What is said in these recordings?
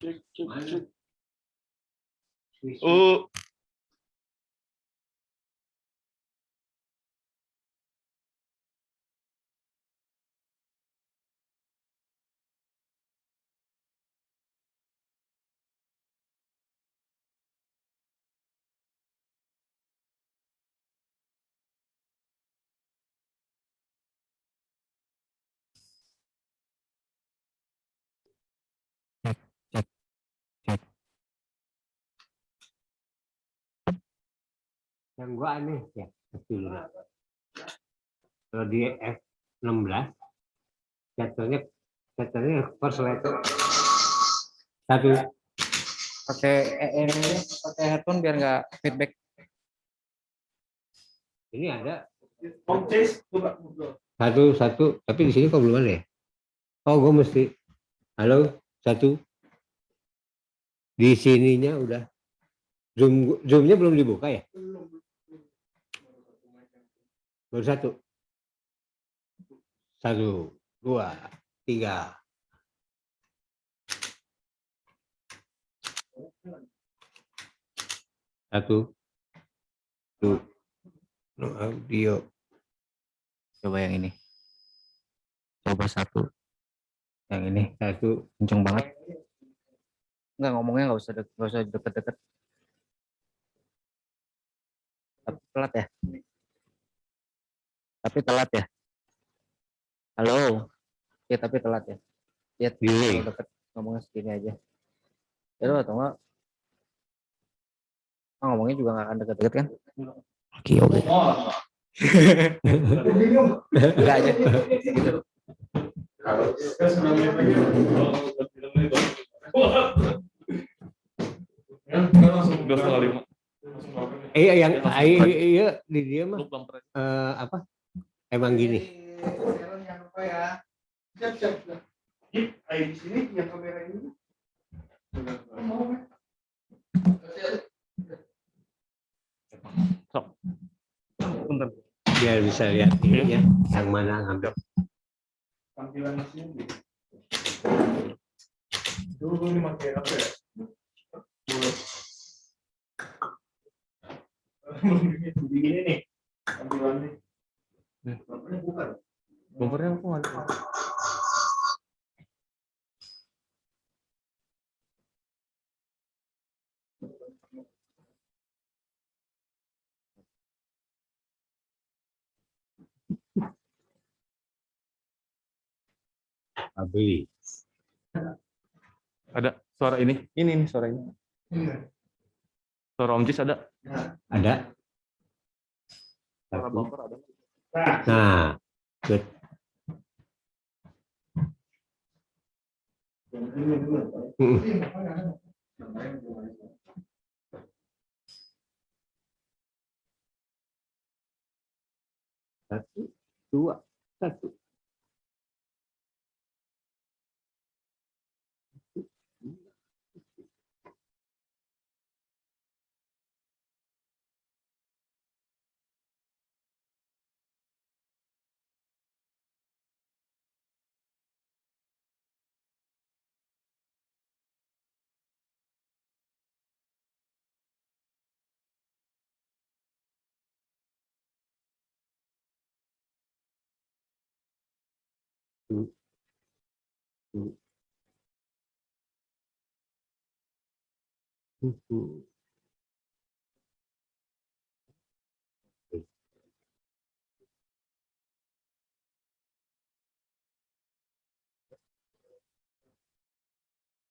Cek, cek, cek. Cek, cek, cek. Yang gua aneh ya kecil. Kalau di F16 chapternya korslet satu. Pakai headphone biar nggak feedback. Ini ada satu, tapi di sini kok belum ada ya? Oh, gue mesti halo satu. Di sininya udah zoomnya belum dibuka ya? Baru satu, dua, tiga. Satu, tuh, no audio. Coba yang ini. Coba satu. Yang ini Satu. kenceng banget. Enggak, ngomongnya nggak usah deket-deket. Tapi telat ya. Halo. Ya tapi telat ya. Ya kalau deket ngomongnya segini aja. Ya lo atau enggak? Ngomongnya juga nggak akan deket-deket kan? Oke. Enggak aja. Gitu. Iya yang iya di dia mah apa? Emang gini. Di sini yang kamera ini. Bentar. Biar bisa lihat ini ya, yang mana ngambil. Tampilan di sini. Dulu ini pakai apa ya? Begini nih tampilannya. Bukan. Bumpernya aku nggak tahu. Beli. Ada suara ini nih suara ini. Suara Om Jis ada? Ada. Suara bumper ada. Nah, good. Satu, dua, satu.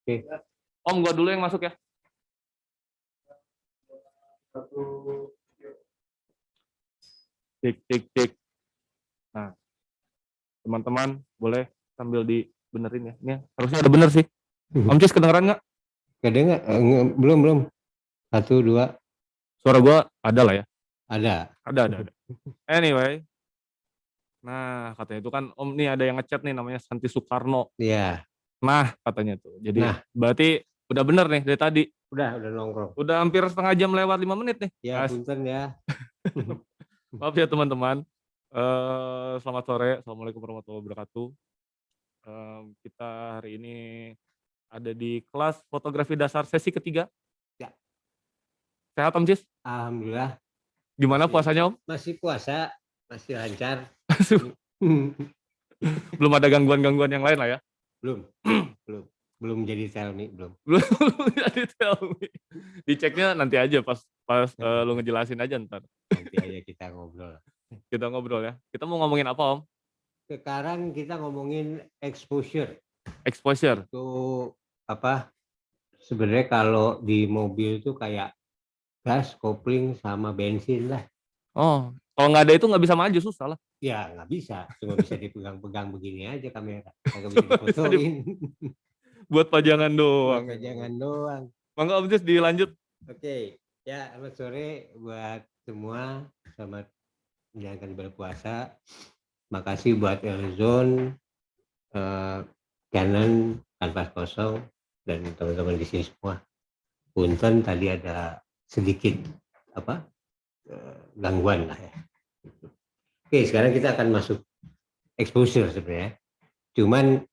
Oke. Om gua dulu yang masuk ya. Cek. Nah, teman-teman boleh sambil dibenerin ya. Ini harusnya ada bener sih. Om Cis kedengeran nggak? Kedengar? Belum. Satu, dua. Suara gua ada lah ya. Ada. Anyway. Nah, katanya itu kan Om nih ada yang ngechat nih namanya Santi Soekarno. Iya. Nah, katanya tuh. Jadi Nah, berarti udah bener nih dari tadi. udah nongkrong. Udah hampir setengah jam lewat 5 menit nih. Ya, punten ya. Maaf ya teman-teman. Selamat sore. Assalamualaikum warahmatullahi wabarakatuh. Kita hari ini Ada di kelas fotografi dasar sesi ketiga. Ya. Sehat Om Cis? Alhamdulillah Gimana Masih. puasanya Om? masih puasa, masih lancar. Belum ada gangguan-gangguan yang lain lah ya? belum, belum, belum jadi tell me, belum. Belum jadi tell me. Diceknya nanti aja pas lu ngejelasin aja ntar. Nanti aja kita ngobrol. Kita ngobrol ya. Kita mau ngomongin apa Om? Sekarang kita ngomongin exposure. Exposure. Itu apa? Sebenarnya kalau di mobil itu kayak gas, kopling, sama bensin lah. Oh, kalau nggak ada itu nggak bisa maju, susah lah. Ya nggak bisa, cuma bisa dipegang-pegang begini aja kamera. Nggak bisa difotoin. Buat pajangan doang. Jangan doang. Mangga Om Cis dilanjut. Oke, ya selamat sore buat semua. Selamat menjalankan ibadah puasa. Makasih buat Elzone, Canon, Kanvas Kosong, dan teman-teman di sini semua. Punten tadi ada sedikit gangguan lah ya. Oke, sekarang kita akan masuk exposure sebenarnya. Cuman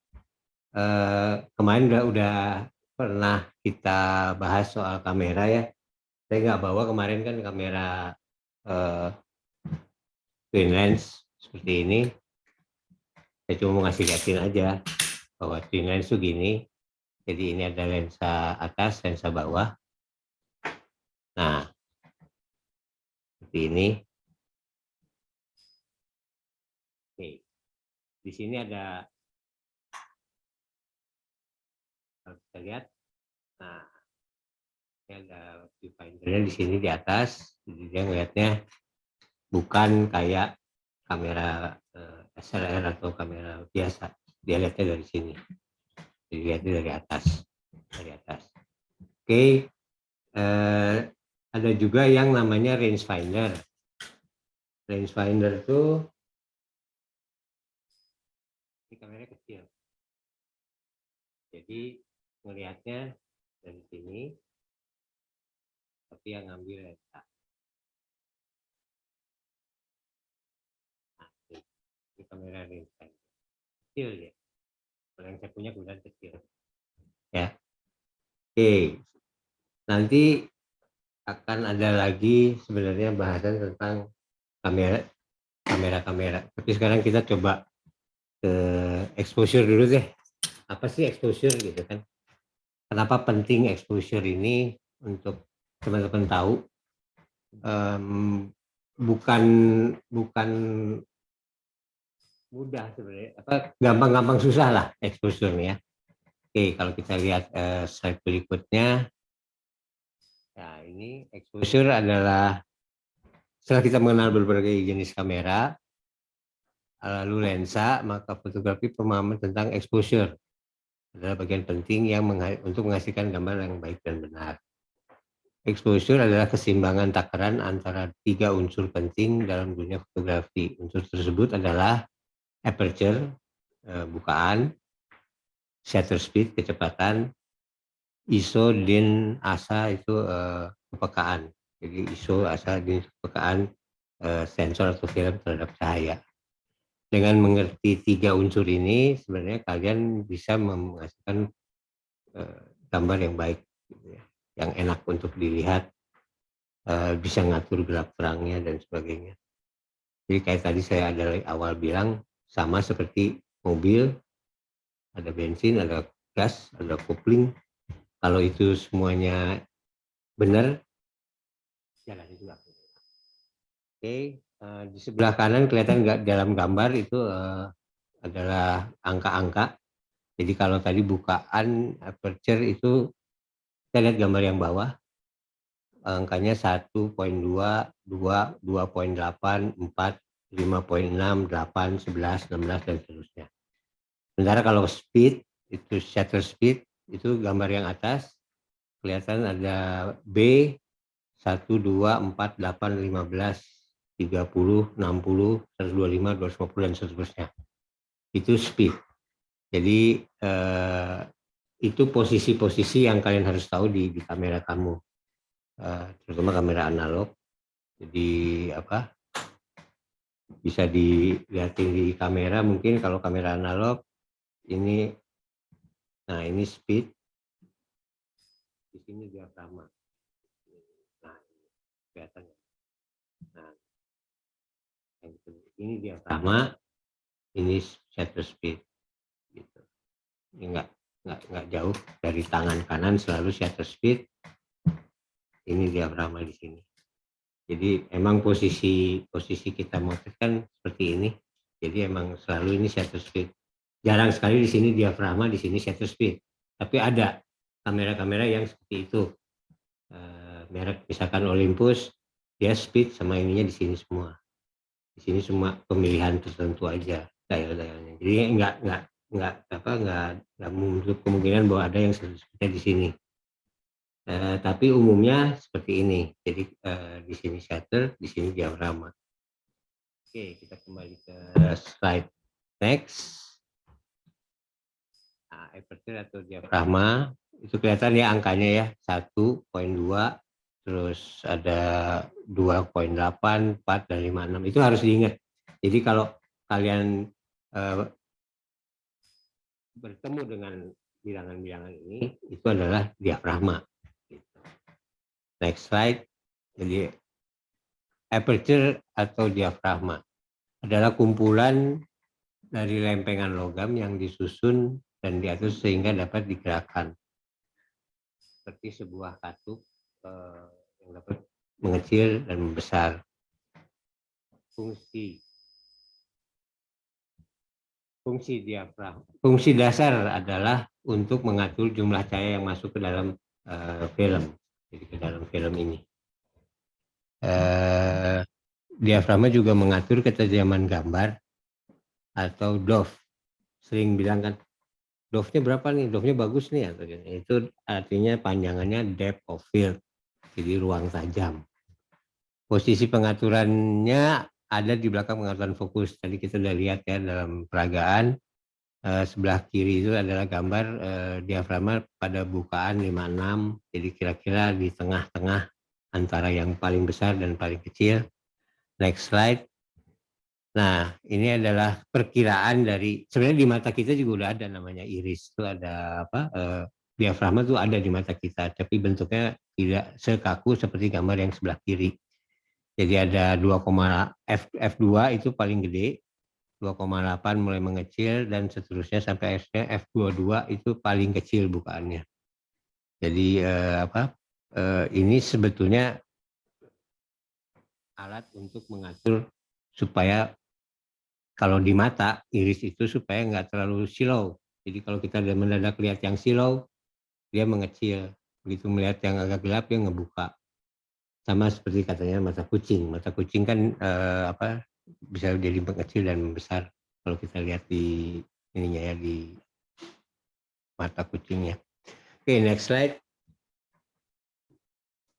kemarin udah pernah kita bahas soal kamera ya. Saya nggak bawa kemarin kan kamera twin lens seperti ini. Saya cuma mau ngasih liatin aja bahwa twin lens itu gini. Jadi ini ada lensa atas, lensa bawah. Nah, seperti ini. Oke. Di sini ada, kalau kita lihat, nah ini ada viewfindernya di sini di atas. Jadi dia ngelihatnya bukan kayak kamera SLR atau kamera biasa. Dia lihatnya dari sini. Jadi lihatnya dari atas. Oke. Ada juga yang namanya rangefinder. Rangefinder itu ini kameranya kecil. Jadi melihatnya dari sini, tapi yang ngambil lensa. Nah, ini kamera rangefinder. Kecil ya. Kalau yang saya punya kemudian kecil. Ya. Oke. Nanti akan ada lagi sebenarnya bahasan tentang kamera. Tapi sekarang kita coba ke exposure dulu deh. Apa sih exposure gitu kan? Kenapa penting exposure ini untuk teman-teman tahu? Bukan mudah sebenarnya. Gampang-gampang susah lah exposure ya. Oke, kalau kita lihat slide berikutnya. Nah, ini exposure adalah setelah kita mengenal berbagai jenis kamera, lalu lensa, maka fotografi pemahaman tentang exposure adalah bagian penting untuk menghasilkan gambar yang baik dan benar. Exposure adalah keseimbangan takaran antara 3 unsur penting dalam dunia fotografi. Unsur tersebut adalah aperture, bukaan, shutter speed, kecepatan, ISO, din, asa itu kepekaan. Jadi ISO, asa, din, kepekaan sensor atau film terhadap cahaya. Dengan mengerti 3 unsur ini, sebenarnya kalian bisa menghasilkan gambar yang baik, gitu ya, yang enak untuk dilihat, bisa ngatur gelap terangnya dan sebagainya. Jadi kayak tadi saya dari awal bilang, sama seperti mobil, ada bensin, ada gas, ada kopling. Kalau itu semuanya benar, jalan juga. Oke, di sebelah kanan kelihatan dalam gambar itu adalah angka-angka. Jadi kalau tadi bukaan aperture itu kita lihat gambar yang bawah, angkanya 1.2, 2, 2.8, 4, 5.6, 8, 11, 16 dan seterusnya. Sementara kalau speed itu shutter speed itu gambar yang atas kelihatan ada B 1, 2, 4, 8, 15, 30, 60, 125, 250 dan seterusnya. Itu speed. Jadi itu posisi-posisi yang kalian harus tahu di kamera kamu, terutama kamera analog. Jadi bisa dilihatin di kamera mungkin kalau kamera analog ini, nah ini speed, di sini diafragma. Nah, kelihatan ya. Nah, ini diafragma, ini shutter speed. Gitu. Ini nggak jauh dari tangan kanan, selalu shutter speed. Ini diafragma di sini. Jadi emang posisi kita motret kan seperti ini. Jadi emang selalu ini shutter speed. Jarang sekali di sini diafragma, di sini shutter speed. Tapi ada kamera-kamera yang seperti itu. Merek misalkan Olympus, dia speed sama ininya di sini semua. Di sini semua pemilihan tertentu aja dial-dialnya. Jadi nggak menutup kemungkinan bahwa ada yang shutter speednya di sini. Tapi umumnya seperti ini. Jadi di sini shutter, di sini diafragma. Oke, kita kembali ke slide next. Nah, aperture atau diafragma itu kelihatan ya angkanya ya 1,2, terus ada 2,8, 4 dan 5,6. Itu harus diingat. Jadi kalau kalian bertemu dengan bilangan-bilangan ini, itu adalah diafragma. Next slide. Jadi aperture atau diafragma adalah kumpulan dari lempengan logam yang disusun dan diatur sehingga dapat digerakkan seperti sebuah katup yang dapat mengecil dan membesar. Fungsi diafragma, fungsi dasar adalah untuk mengatur jumlah cahaya yang masuk ke dalam film. Jadi ke dalam film ini. Diafragma juga mengatur ketajaman gambar atau DOF. Sering bilang kan, DOF-nya berapa nih? DOF-nya bagus nih. Itu artinya panjangannya depth of field, jadi ruang tajam. Posisi pengaturannya ada di belakang pengaturan fokus. Tadi kita sudah lihat ya dalam peragaan. Sebelah kiri itu adalah gambar diafragma pada bukaan 56. Jadi kira-kira di tengah-tengah antara yang paling besar dan paling kecil. Next slide. Nah, ini adalah perkiraan dari, sebenarnya di mata kita juga udah ada namanya iris. Itu ada apa? Diafragma itu ada di mata kita, tapi bentuknya tidak sekaku seperti gambar yang sebelah kiri. Jadi ada F2 itu paling gede, 2,8 mulai mengecil, dan seterusnya sampai F22 itu paling kecil bukaannya. Jadi ini sebetulnya alat untuk mengatur supaya kalau di mata iris itu supaya nggak terlalu silau. Jadi kalau kita mendadak lihat yang silau, dia mengecil. Begitu melihat yang agak gelap, dia ngebuka. Sama seperti katanya mata kucing. Mata kucing kan bisa jadi mengecil dan membesar kalau kita lihat di ininya ya, di mata kucingnya. Oke, next slide.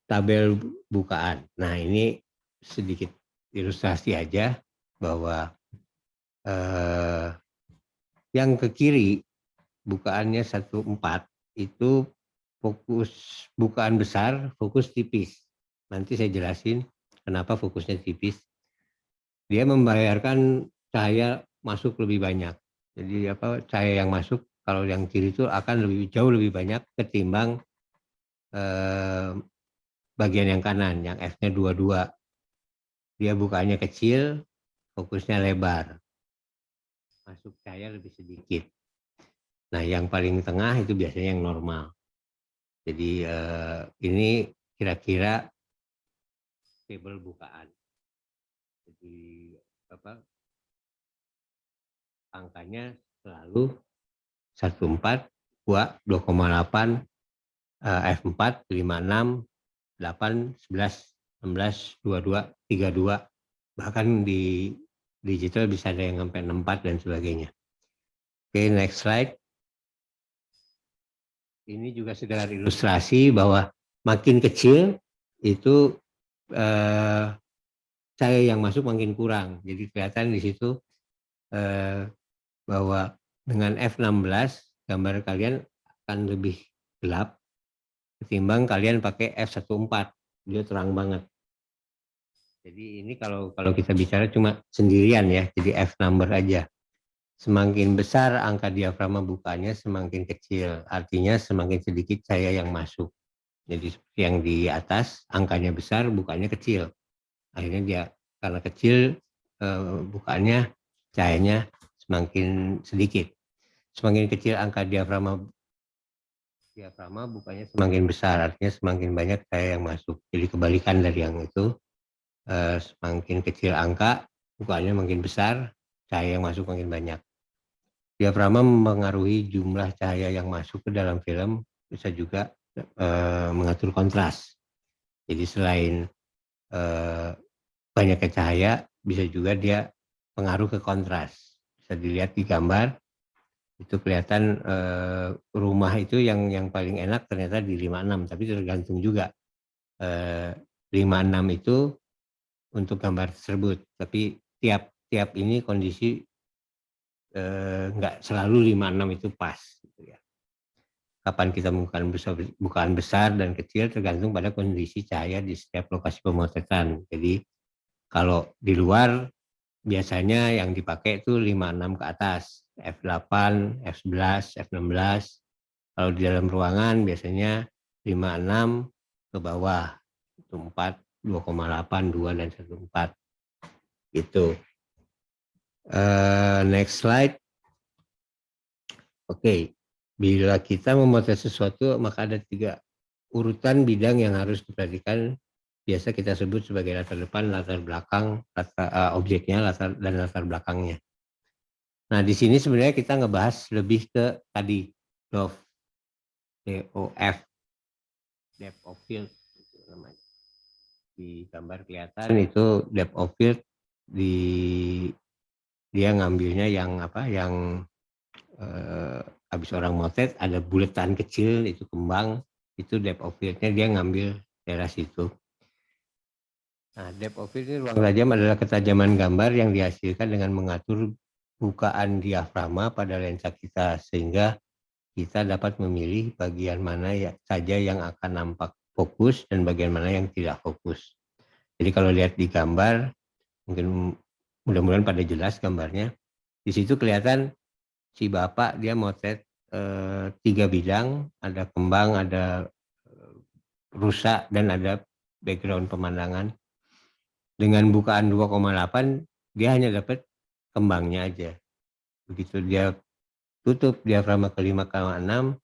Tabel bukaan. Nah, ini sedikit ilustrasi aja bahwa yang ke kiri bukaannya 1,4 itu fokus bukaan besar, fokus tipis. Nanti saya jelasin kenapa fokusnya tipis. Dia membayarkan cahaya masuk lebih banyak. Jadi cahaya yang masuk kalau yang kiri itu akan jauh lebih banyak ketimbang bagian yang kanan, yang F-nya 22. Dia bukaannya kecil, fokusnya lebar. Masuk cahaya lebih sedikit. Nah, yang paling tengah itu biasanya yang normal. Jadi ini kira-kira tabel bukaan. Jadi angkanya selalu 1,4, 2,8, F4, 5,6, 8, 11, 16, 22, 32. Bahkan di digital bisa ada yang sampai 64 dan sebagainya. Oke, next slide. Ini juga sekedar ilustrasi bahwa makin kecil itu cahaya yang masuk makin kurang. Jadi kelihatan di situ bahwa dengan F16 gambar kalian akan lebih gelap ketimbang kalian pakai F14. Dia terang banget. Jadi ini kalau kita bicara cuma sendirian ya, jadi F number aja. Semakin besar angka diafragma bukanya, semakin kecil. Artinya semakin sedikit cahaya yang masuk. Jadi seperti yang di atas, angkanya besar, bukaannya kecil. Akhirnya dia karena kecil, bukaannya cahayanya semakin sedikit. Semakin kecil angka diafragma bukannya semakin besar, artinya semakin banyak cahaya yang masuk. Jadi kebalikan dari yang itu, semakin kecil angka, bukannya makin besar, cahaya yang masuk makin banyak. Diafragma mempengaruhi jumlah cahaya yang masuk ke dalam film, bisa juga mengatur kontras. Jadi selain banyaknya cahaya, bisa juga dia pengaruh ke kontras. Bisa dilihat di gambar, itu kelihatan rumah itu yang paling enak ternyata di 56, tapi tergantung juga 56 itu untuk gambar tersebut, tapi tiap ini kondisi nggak selalu 56 itu pas gitu ya. Kapan kita bukaan besar dan kecil tergantung pada kondisi cahaya di setiap lokasi pemotretan. Jadi kalau di luar biasanya yang dipakai itu 56 ke atas, f8, f11, f16. Kalau di dalam ruangan biasanya 56 ke bawah, itu 4, 2,8, 2 dan 1,4 gitu. Next slide. Oke, bila kita memotret sesuatu maka ada 3 urutan bidang yang harus diperhatikan. Biasa kita sebut sebagai latar depan, latar belakang, objeknya, dan latar belakangnya. Nah, di sini sebenarnya kita ngebahas lebih ke tadi DOF, DOF, depth of field itu namanya. Di gambar kelihatan itu depth of field, dia ngambilnya yang habis orang motret ada buletan kecil itu kembang, itu depth of field-nya dia ngambil daerah situ. Nah, depth of field ini ruang tajam adalah ketajaman gambar yang dihasilkan dengan mengatur bukaan diafragma pada lensa kita, sehingga kita dapat memilih bagian mana saja yang akan nampak fokus dan bagian mana yang tidak fokus. Jadi kalau lihat di gambar, mungkin mudah-mudahan pada jelas gambarnya. Di situ kelihatan si bapak dia motret 3 bidang, ada kembang, ada rusak, dan ada background pemandangan. Dengan bukaan 2,8 dia hanya dapat kembangnya aja. Begitu dia tutup diafragma ke 5,6,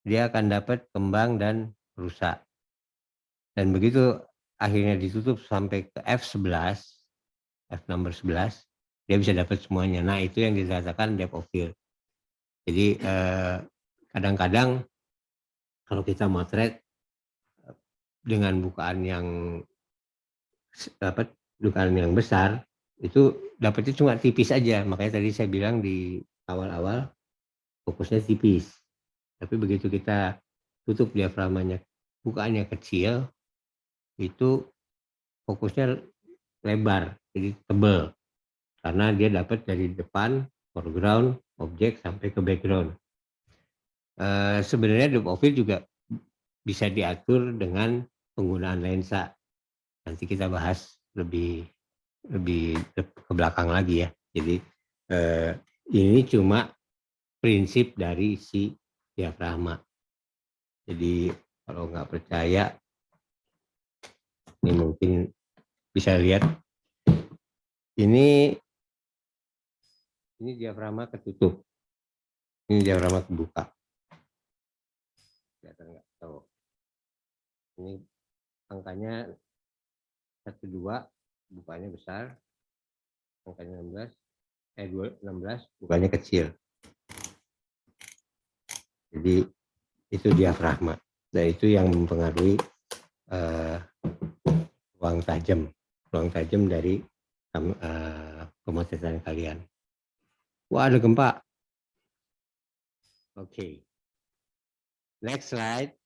dia akan dapat kembang dan rusak. Dan begitu akhirnya ditutup sampai ke F11, F number 11, dia bisa dapat semuanya. Nah, itu yang dikatakan depth of field. Jadi kadang-kadang kalau kita motret dengan bukaan yang besar, itu dapatnya cuma tipis aja. Makanya tadi saya bilang di awal-awal fokusnya tipis. Tapi begitu kita tutup diafragmanya, bukaannya kecil, itu fokusnya lebar, jadi tebal. Karena dia dapat dari depan, foreground, objek sampai ke background. Sebenarnya depth of field juga bisa diatur dengan penggunaan lensa. Nanti kita bahas lebih ke belakang lagi ya. Jadi ini cuma prinsip dari si diafragma. Jadi kalau nggak percaya, ini mungkin bisa lihat. Ini diafragma ketutup. Ini diafragma kebuka. Kelihatan nggak? Tahu. Ini angkanya 12, bukanya besar. Angkanya 16, bukanya kecil. Jadi itu diafragma. Dan itu yang mempengaruhi ruang tajam dari pemotretan kalian. Wah, ada gempa. Oke. Next slide.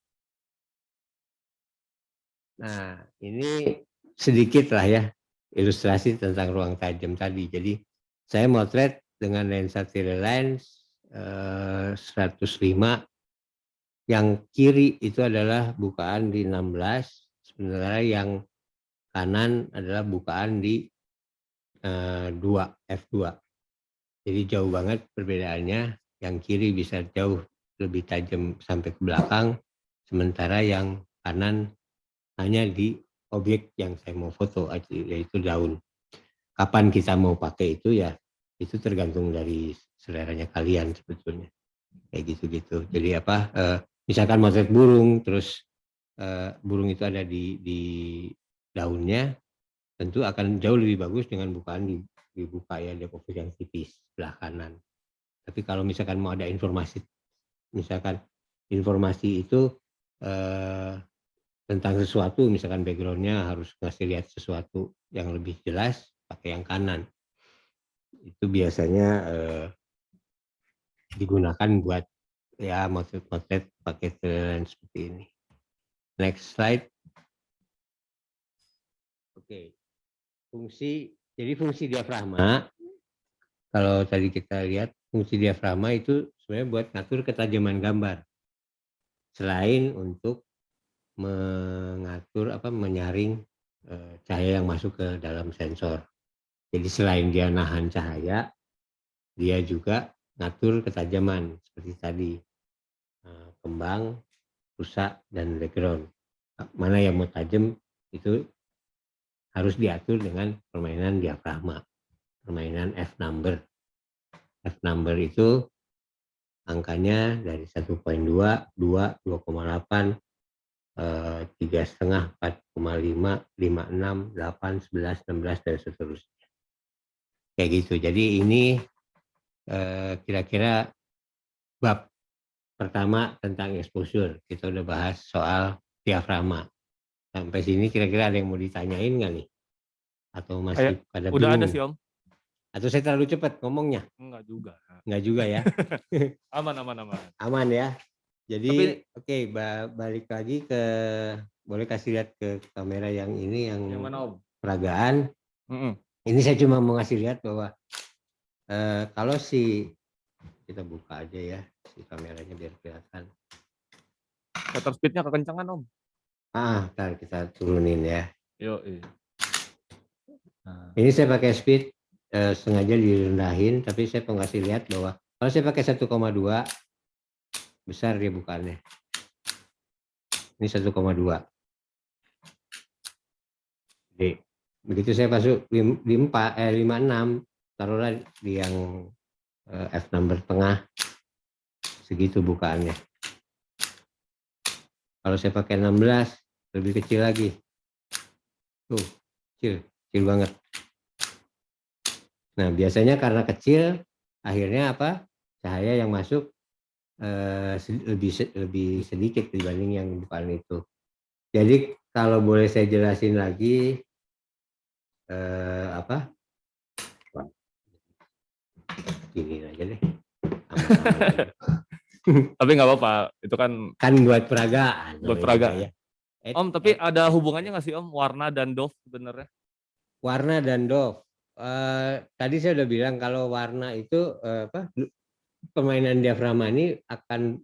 Nah, ini sedikit lah ya ilustrasi tentang ruang tajam tadi. Jadi saya motret dengan lensa Tele-Lens 105. Yang kiri itu adalah bukaan di 16, sementara yang kanan adalah bukaan di 2, F2. Jadi jauh banget perbedaannya. Yang kiri bisa jauh lebih tajam sampai ke belakang, sementara yang kanan hanya di objek yang saya mau foto, yaitu daun. Kapan kita mau pakai itu ya, itu tergantung dari seleranya kalian sebetulnya. Kayak gitu-gitu. Jadi misalkan motret burung, terus burung itu ada di daunnya, tentu akan jauh lebih bagus dengan bukaan dibuka ya di objek yang tipis sebelah kanan. Tapi kalau misalkan mau ada informasi, misalkan informasi itu tentang sesuatu, misalkan backgroundnya harus ngasih lihat sesuatu yang lebih jelas, pakai yang kanan. Itu biasanya digunakan buat ya motret-motret pakai lens seperti ini. Next slide. Oke. Jadi fungsi diafragma, kalau tadi kita lihat fungsi diafragma itu sebenarnya buat ngatur ketajaman gambar. Selain untuk mengatur menyaring cahaya yang masuk ke dalam sensor. Jadi selain dia nahan cahaya, dia juga ngatur ketajaman seperti tadi, kembang, rusak, dan background. Mana yang mau tajam itu harus diatur dengan permainan diafragma, permainan F number. F number itu angkanya dari 1.2, 2, 2,8, 3,5, 4,5, 5,6, 8, 11, 16, dan seterusnya. Kayak gitu. Jadi ini kira-kira bab pertama tentang exposure. Kita udah bahas soal diafragma. Sampai sini kira-kira ada yang mau ditanyain nggak nih? Atau masih pada bingung? Udah ada sih Om. Atau saya terlalu cepat ngomongnya? Enggak juga. Enggak juga ya? Aman. Aman ya? Jadi oke, balik lagi ke, boleh kasih lihat ke kamera yang ini, yang mana Om? peragaan. Ini saya cuma mau ngasih lihat bahwa kalau kita buka aja ya si kameranya biar kelihatan. Shutter speed-nya kekencangan Om. Ntar kita turunin ya. Yo. Nah. Ini saya pakai speed sengaja direndahin, tapi saya mau ngasih lihat bahwa kalau saya pakai 1,2 besar dia bukaannya. Ini 1,2. Jadi begitu saya masuk di 56, taruhlah di yang F number tengah, segitu bukaannya. Kalau saya pakai 16 lebih kecil lagi. Tuh, kecil banget. Nah, biasanya karena kecil, akhirnya cahaya yang masuk lebih sedikit dibanding yang bukan itu. Jadi kalau boleh saya jelasin lagi gini aja deh. Tapi nggak apa-apa, itu kan buat peragaan. Buat peragaan. Ya. Om, tapi ada hubungannya nggak sih Om, warna dan dove sebenarnya? Warna dan dove. Tadi saya udah bilang kalau warna itu permainan diafragma ini akan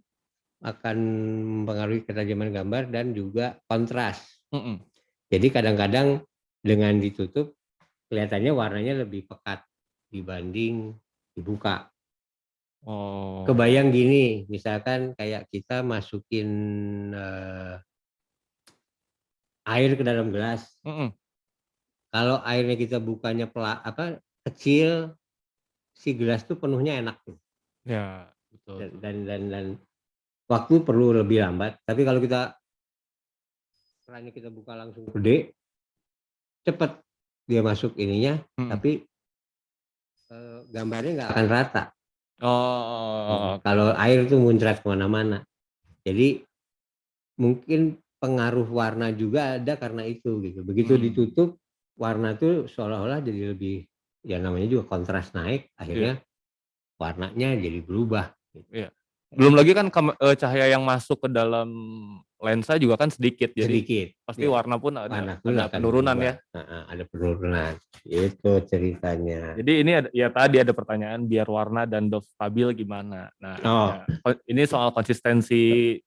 mempengaruhi ketajaman gambar dan juga kontras. Jadi kadang-kadang dengan ditutup kelihatannya warnanya lebih pekat dibanding dibuka. Kebayang gini, misalkan kayak kita masukin air ke dalam gelas. Kalau airnya kita bukanya kecil, si gelas tuh penuhnya enak tuh. Ya, betul. Dan waktu perlu lebih lambat. Tapi kalau kerannya kita buka langsung gede, cepat dia masuk ininya, tapi gambarnya nggak akan rata. Kalau air tuh muncrat kemana-mana. Jadi mungkin pengaruh warna juga ada karena itu gitu. Begitu ditutup, warna tuh seolah-olah jadi lebih, ya namanya juga kontras naik, akhirnya warnanya jadi berubah. Gitu. Belum lagi kan cahaya yang masuk ke dalam lensa juga kan sedikit, jadi pasti warna pun ada penurunan ya. Ada penurunan, itu ceritanya. Jadi ini tadi ada pertanyaan, biar warna dan dove stabil gimana. Nah, ini soal konsistensi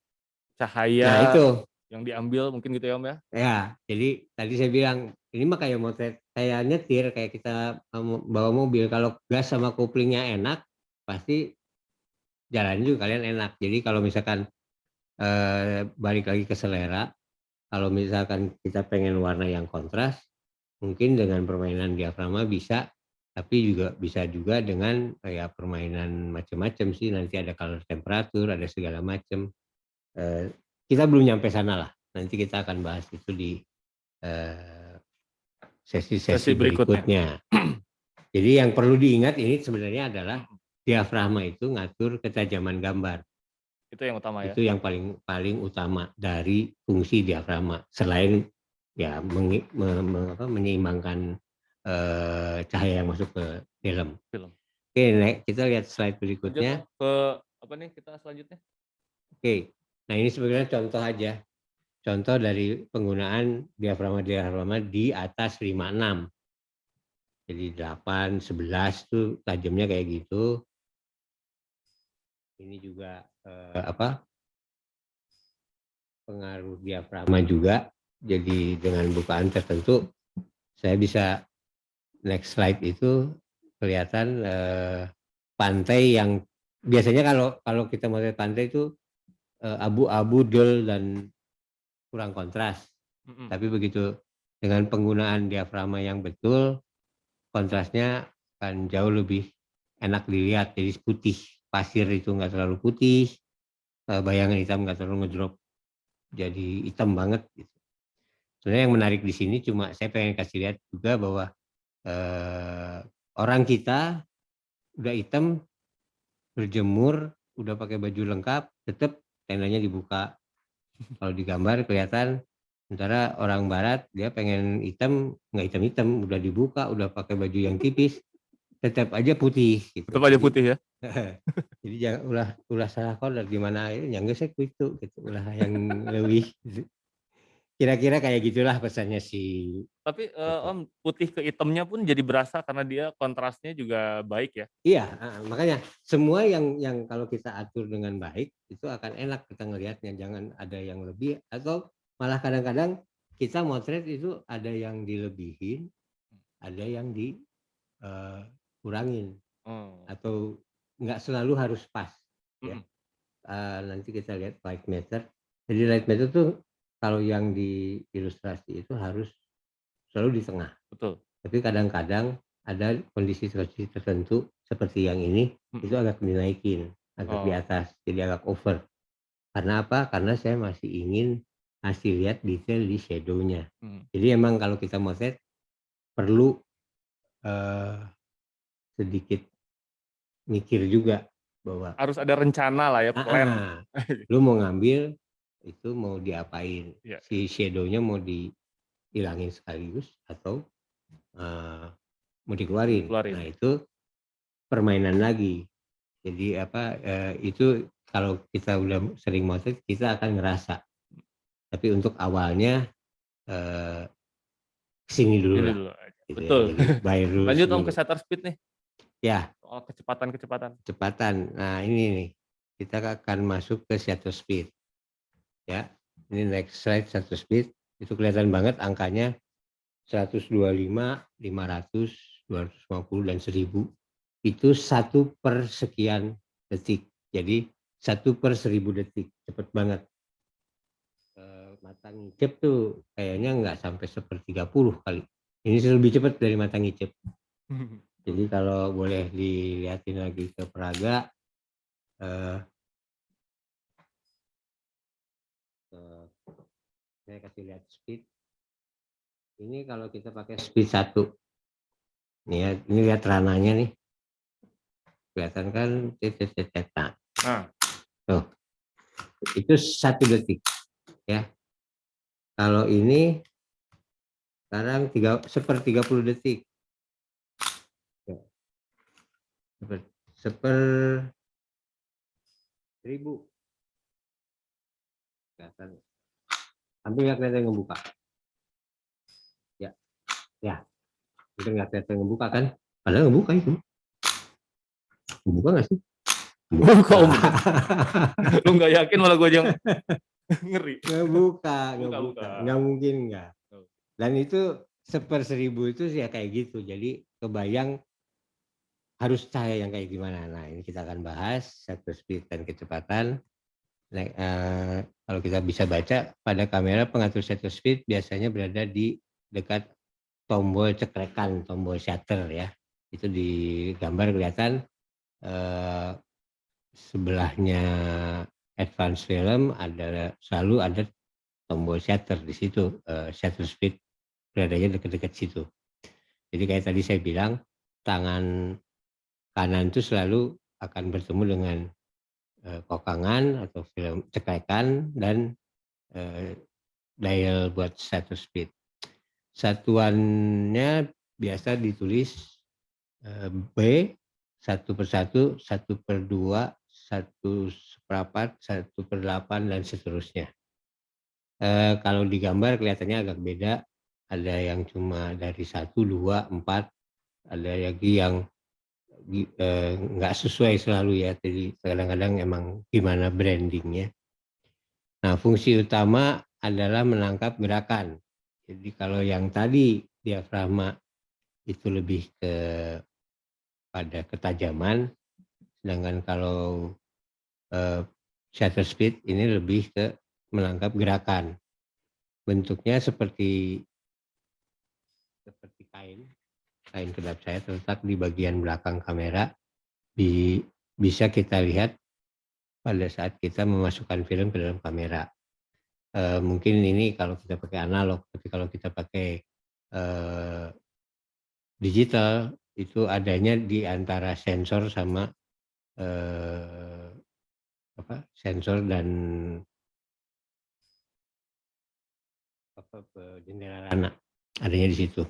cahaya itu yang diambil mungkin gitu ya Om ya. Ya, jadi tadi saya bilang ini mah kayak motret, kayak nyetir, kayak kita bawa mobil. Kalau gas sama koplingnya enak, pasti jalan juga kalian enak. Jadi kalau misalkan balik lagi ke selera, kalau misalkan kita pengen warna yang kontras, mungkin dengan permainan diafragma bisa, tapi juga bisa juga dengan kayak permainan macam-macam sih, nanti ada color temperatur, ada segala macam. Kita belum nyampe sana lah, nanti kita akan bahas itu di sesi berikutnya. Jadi yang perlu diingat ini sebenarnya adalah diafragma itu ngatur ketajaman gambar. Itu yang utama ya. Itu yang paling utama dari fungsi diafragma, selain ya menyeimbangkan cahaya yang masuk ke film. Oke, kita lihat slide berikutnya. Ke apa nih kita selanjutnya? Oke, nah ini sebenarnya contoh aja. Contoh dari penggunaan diafragma di atas 56. Jadi 8, 11 tuh tajamnya kayak gitu. Ini juga pengaruh diafragma juga. Jadi dengan bukaan tertentu saya bisa next slide itu kelihatan pantai yang biasanya kalau kita mau lihat pantai itu abu-abu, dull dan kurang kontras. Tapi begitu dengan penggunaan diafragma yang betul, kontrasnya akan jauh lebih enak dilihat. Jadi putih, pasir itu nggak terlalu putih, bayangan hitam nggak terlalu ngedrop jadi hitam banget gitu. Sebenarnya yang menarik di sini cuma saya pengen kasih lihat juga bahwa orang kita udah hitam, berjemur, udah pakai baju lengkap, tetap tendanya dibuka. Kalau digambar kelihatan, sementara orang barat dia pengen hitam, nggak hitam-hitam, udah dibuka, udah pakai baju yang tipis, tetap aja putih. Gitu. Tetap aja putih ya. Jadi jangan ulah salah kolor gimana yang nggak saya gitu ulah yang lebih. Kira-kira kayak gitulah pesannya sih. Tapi Om, putih ke hitamnya pun jadi berasa karena dia kontrasnya juga baik ya. Iya, makanya semua yang kalau kita atur dengan baik itu akan enak kita ngelihatnya, jangan ada yang lebih atau malah kadang-kadang kita motret itu ada yang dilebihin, ada yang dikurangin atau nggak selalu harus pas ya. Nanti kita lihat light meter. Jadi light meter tuh kalau yang di ilustrasi itu harus selalu di tengah. Betul. Tapi kadang-kadang ada kondisi tertentu seperti yang ini itu agak dinaikin, agak di atas, jadi agak over. Karena apa? Karena saya masih ingin kasih lihat detail di shadow-nya. Jadi emang kalau kita mau set perlu sedikit mikir juga bahwa harus ada rencana lah ya, plan. Lu mau ngambil itu mau diapain? Si shadow-nya mau dihilangin sekaligus atau mau dikeluarin. Nah itu permainan lagi. Jadi itu kalau kita udah sering motret kita akan ngerasa. Tapi untuk awalnya kesini dulu lah. Gitu betul. Ya. Lanjut Om ke shutter speed nih. Ya. Soal kecepatan. Nah ini nih kita akan masuk ke shutter speed. Ya. Ini next slide shutter speed itu kelihatan banget angkanya 125, 500, 250 dan 1000 itu 1/sekian detik. Jadi 1/1000 detik, cepet banget. Mata ngicep tuh kayaknya nggak sampai 1/30 kali. Ini lebih cepat dari mata ngicep. Jadi kalau boleh dilihatin lagi ke peraga, saya kasih lihat speed. Ini kalau kita pakai speed 1. Nih ya, ini lihat rananya nih. Kelihatan kan nah. Tuh. Itu 1 detik ya. Kalau ini sekarang 1/30 detik. Seper 1000. Kelihatan. Hampir nggak kelihatan ngebuka. Ya. Hampir nggak kelihatan ngebuka kan? Padahal ngebuka itu. Ngebuka nggak sih? Buka Om. Lu nggak yakin malah gue yang ngeri. Ngebuka. Nggak mungkin nggak. Dan itu 1/1000 itu ya kayak gitu. Jadi kebayang harus cahaya yang kayak gimana. Nah ini kita akan bahas shutter speed dan kecepatan. Kalau kita bisa baca, pada kamera pengatur shutter speed biasanya berada di dekat tombol cekrekan, tombol shutter ya. Itu di gambar kelihatan sebelahnya advance film selalu ada tombol shutter di situ, shutter speed beradanya dekat-dekat situ. Jadi kayak tadi saya bilang, tangan kanan itu selalu akan bertemu dengan kokangan atau film cekrekan dan dial buat shutter speed. Satuannya biasa ditulis B 1/1, 1/2, 1/4, 1/8 dan seterusnya. Kalau di gambar kelihatannya agak beda, ada yang cuma dari 1, 2, 4, ada lagi yang nggak sesuai selalu ya, jadi kadang-kadang emang gimana brandingnya. Nah, fungsi utama adalah menangkap gerakan. Jadi kalau yang tadi diafragma itu lebih pada ketajaman, sedangkan kalau shutter speed ini lebih ke menangkap gerakan. Bentuknya seperti kain kedap saya terletak di bagian belakang kamera. Bisa kita lihat pada saat kita memasukkan film ke dalam kamera. Mungkin ini kalau kita pakai analog, tapi kalau kita pakai digital itu adanya di antara sensor sama sensor dan jendela rana, adanya di situ.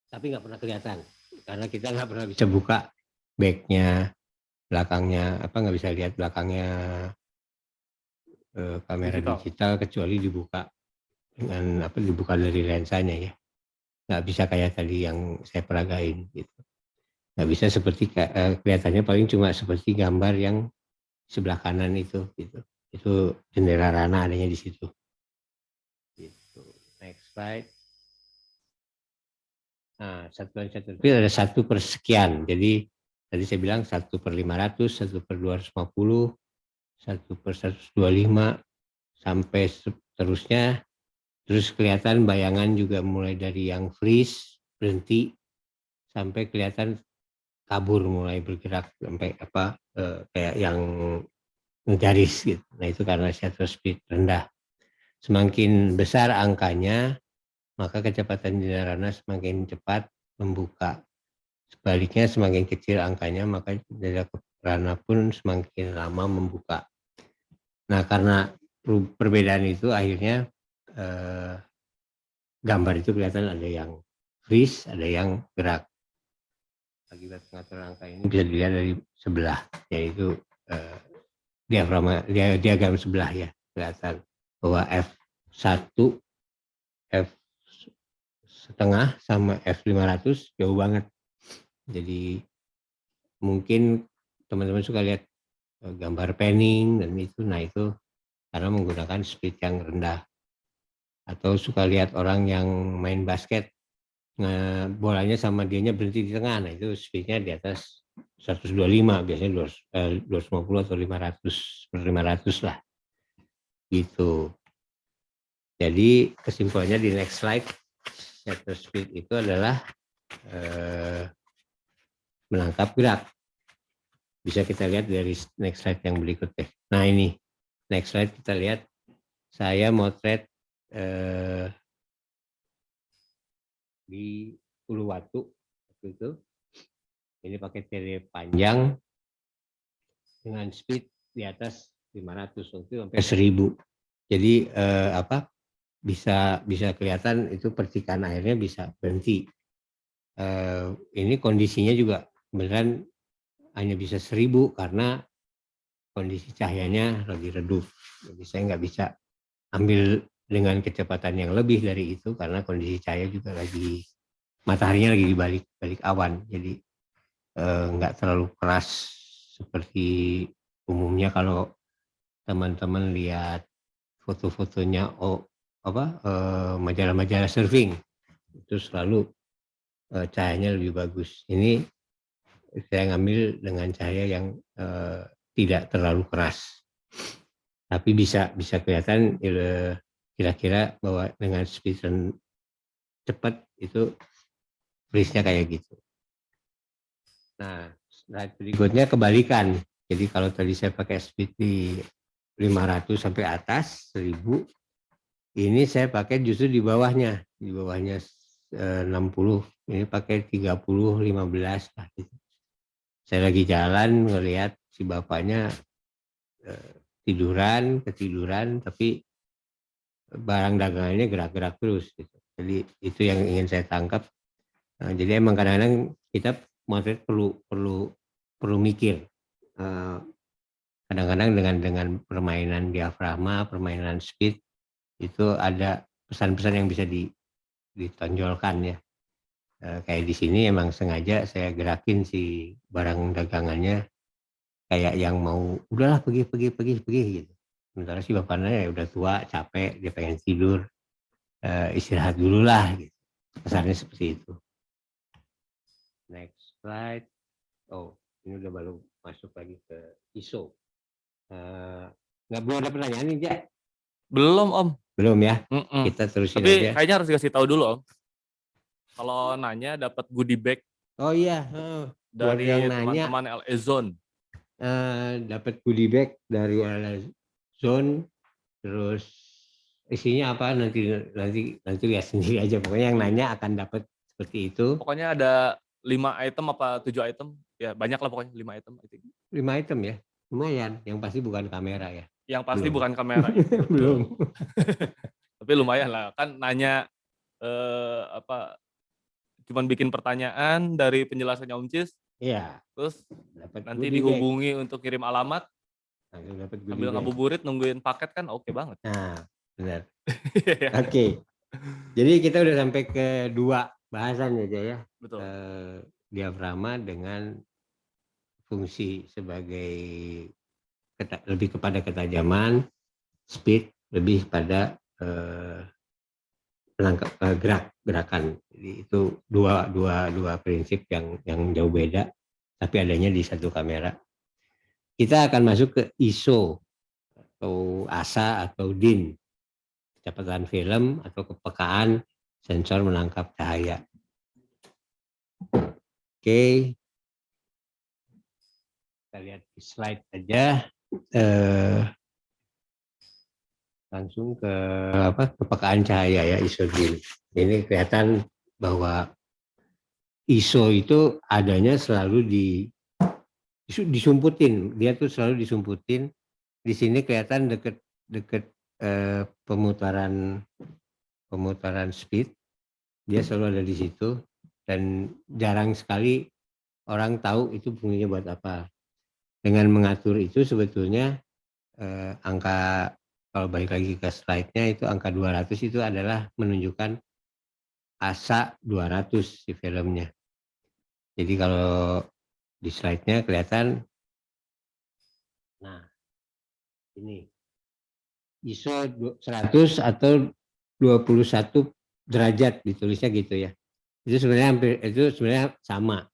Tapi nggak pernah kelihatan karena kita nggak pernah bisa buka backnya, belakangnya, nggak bisa lihat belakangnya kamera digital kecuali dibuka dengan dibuka dari lensanya ya. Nggak bisa kayak tadi yang saya peragain gitu. Nggak bisa seperti kelihatannya paling cuma seperti gambar yang sebelah kanan itu gitu. Itu jendela rana adanya di situ. Gitu. Next slide. Nah, satuan shutter speed ada 1/sekian. Jadi tadi saya bilang 1/500, 1/250, 1/125 sampai seterusnya. Terus kelihatan bayangan juga mulai dari yang freeze, berhenti, sampai kelihatan kabur, mulai bergerak sampai kayak yang ngegaris gitu. Nah, itu karena shutter speed rendah. Semakin besar angkanya, maka kecepatan jendela rana semakin cepat membuka. Sebaliknya semakin kecil angkanya, maka jendela rana pun semakin lama membuka. Nah, karena perbedaan itu akhirnya gambar itu kelihatan ada yang freeze, ada yang gerak. Akibat pengaturan angka ini bisa dilihat dari sebelah, yaitu diagram sebelah ya, kelihatan bahwa F1, F setengah sama F500 jauh banget. Jadi mungkin teman-teman suka lihat gambar panning dan itu, nah itu karena menggunakan speed yang rendah. Atau suka lihat orang yang main basket, bolanya sama dianya berhenti di tengah, nah itu speednya di atas 125, biasanya 250 atau 500/500 lah gitu. Jadi kesimpulannya di next slide, shutter speed itu adalah menangkap gerak. Bisa kita lihat dari next slide yang berikutnya. Nah, ini next slide kita lihat, saya motret di Uluwatu itu. Ini pakai tele panjang dengan speed di atas 500 itu sampai 1000. Jadi bisa kelihatan itu percikan airnya bisa berhenti. Ini kondisinya juga beneran hanya bisa 1000 karena kondisi cahayanya lagi redup. Jadi saya nggak bisa ambil dengan kecepatan yang lebih dari itu karena kondisi cahaya juga lagi, mataharinya lagi di balik awan. Jadi nggak terlalu keras seperti umumnya kalau teman-teman lihat foto-fotonya majalah-majalah surfing itu selalu cahayanya lebih bagus. Ini saya ngambil dengan cahaya yang tidak terlalu keras. Tapi bisa kelihatan kira-kira bahwa dengan speed cepat itu freeze-nya kayak gitu. Nah, slide berikutnya kebalikan. Jadi kalau tadi saya pakai speed di 500 sampai atas 1000, ini saya pakai justru di bawahnya 60. Ini pakai 30, 15 lah gitu. Saya lagi jalan ngelihat si bapaknya ketiduran, tapi barang dagangannya gerak-gerak terus gitu. Jadi itu yang ingin saya tangkap. Nah, jadi emang kadang-kadang kita motret perlu mikir. Kadang-kadang dengan permainan diafragma, permainan speed itu ada pesan-pesan yang bisa ditonjolkan ya. Kayak di sini emang sengaja saya gerakin si barang dagangannya kayak yang mau udahlah pergi gitu. Sementara si bapaknya ya udah tua, capek, dia pengen tidur, istirahat dulu lah gitu. Pesannya seperti itu. Next slide. Oh, ini udah baru masuk lagi ke ISO. Belum ada pertanyaan nih, Jack? Belum, Om. Belum ya? Kita terusin Tapi aja. kayaknya harus dikasih tahu dulu, Om. Kalau nanya dapat goodie bag. Oh iya, dari teman-teman LA Zone. Dapat goodie bag dari LA Zone, terus isinya apa nanti lihat sendiri aja. Pokoknya yang nanya akan dapat seperti itu. Pokoknya ada 5 item apa 7 item, ya banyak lah pokoknya 5 item. 5 item ya, lumayan. Yang pasti bukan kamera ya. Yang pasti belum. Bukan kamera. Belum. Tapi lumayan lah, kan nanya cuman bikin pertanyaan dari penjelasannya Om Cis. Iya. Terus nanti dihubungi untuk kirim alamat. Sambil ngabuburit nungguin paket kan oke banget. Nah, benar. Oke. Jadi kita udah sampai ke 2 bahasan aja ya. Betul. Diafragma dengan fungsi sebagai lebih kepada ketajaman, speed lebih pada menangkap gerakan. Jadi itu dua prinsip yang jauh beda, tapi adanya di satu kamera. Kita akan masuk ke ISO atau ASA atau DIN, kecepatan film atau kepekaan sensor menangkap cahaya. Oke, kita lihat di slide aja. Langsung ke kepekaan cahaya ya, ISO DIN. Ini kelihatan bahwa ISO itu adanya selalu disumputin. Dia tuh selalu disumputin. Di sini kelihatan deket pemutaran speed. Dia selalu ada di situ dan jarang sekali orang tahu itu fungsinya buat apa. Dengan mengatur itu sebetulnya angka, kalau balik lagi ke slide-nya, itu angka 200 itu adalah menunjukkan ASA 200 si filmnya. Jadi kalau di slide-nya kelihatan, nah ini ISO 100 atau 21 derajat ditulisnya gitu ya. Itu sebenarnya sama.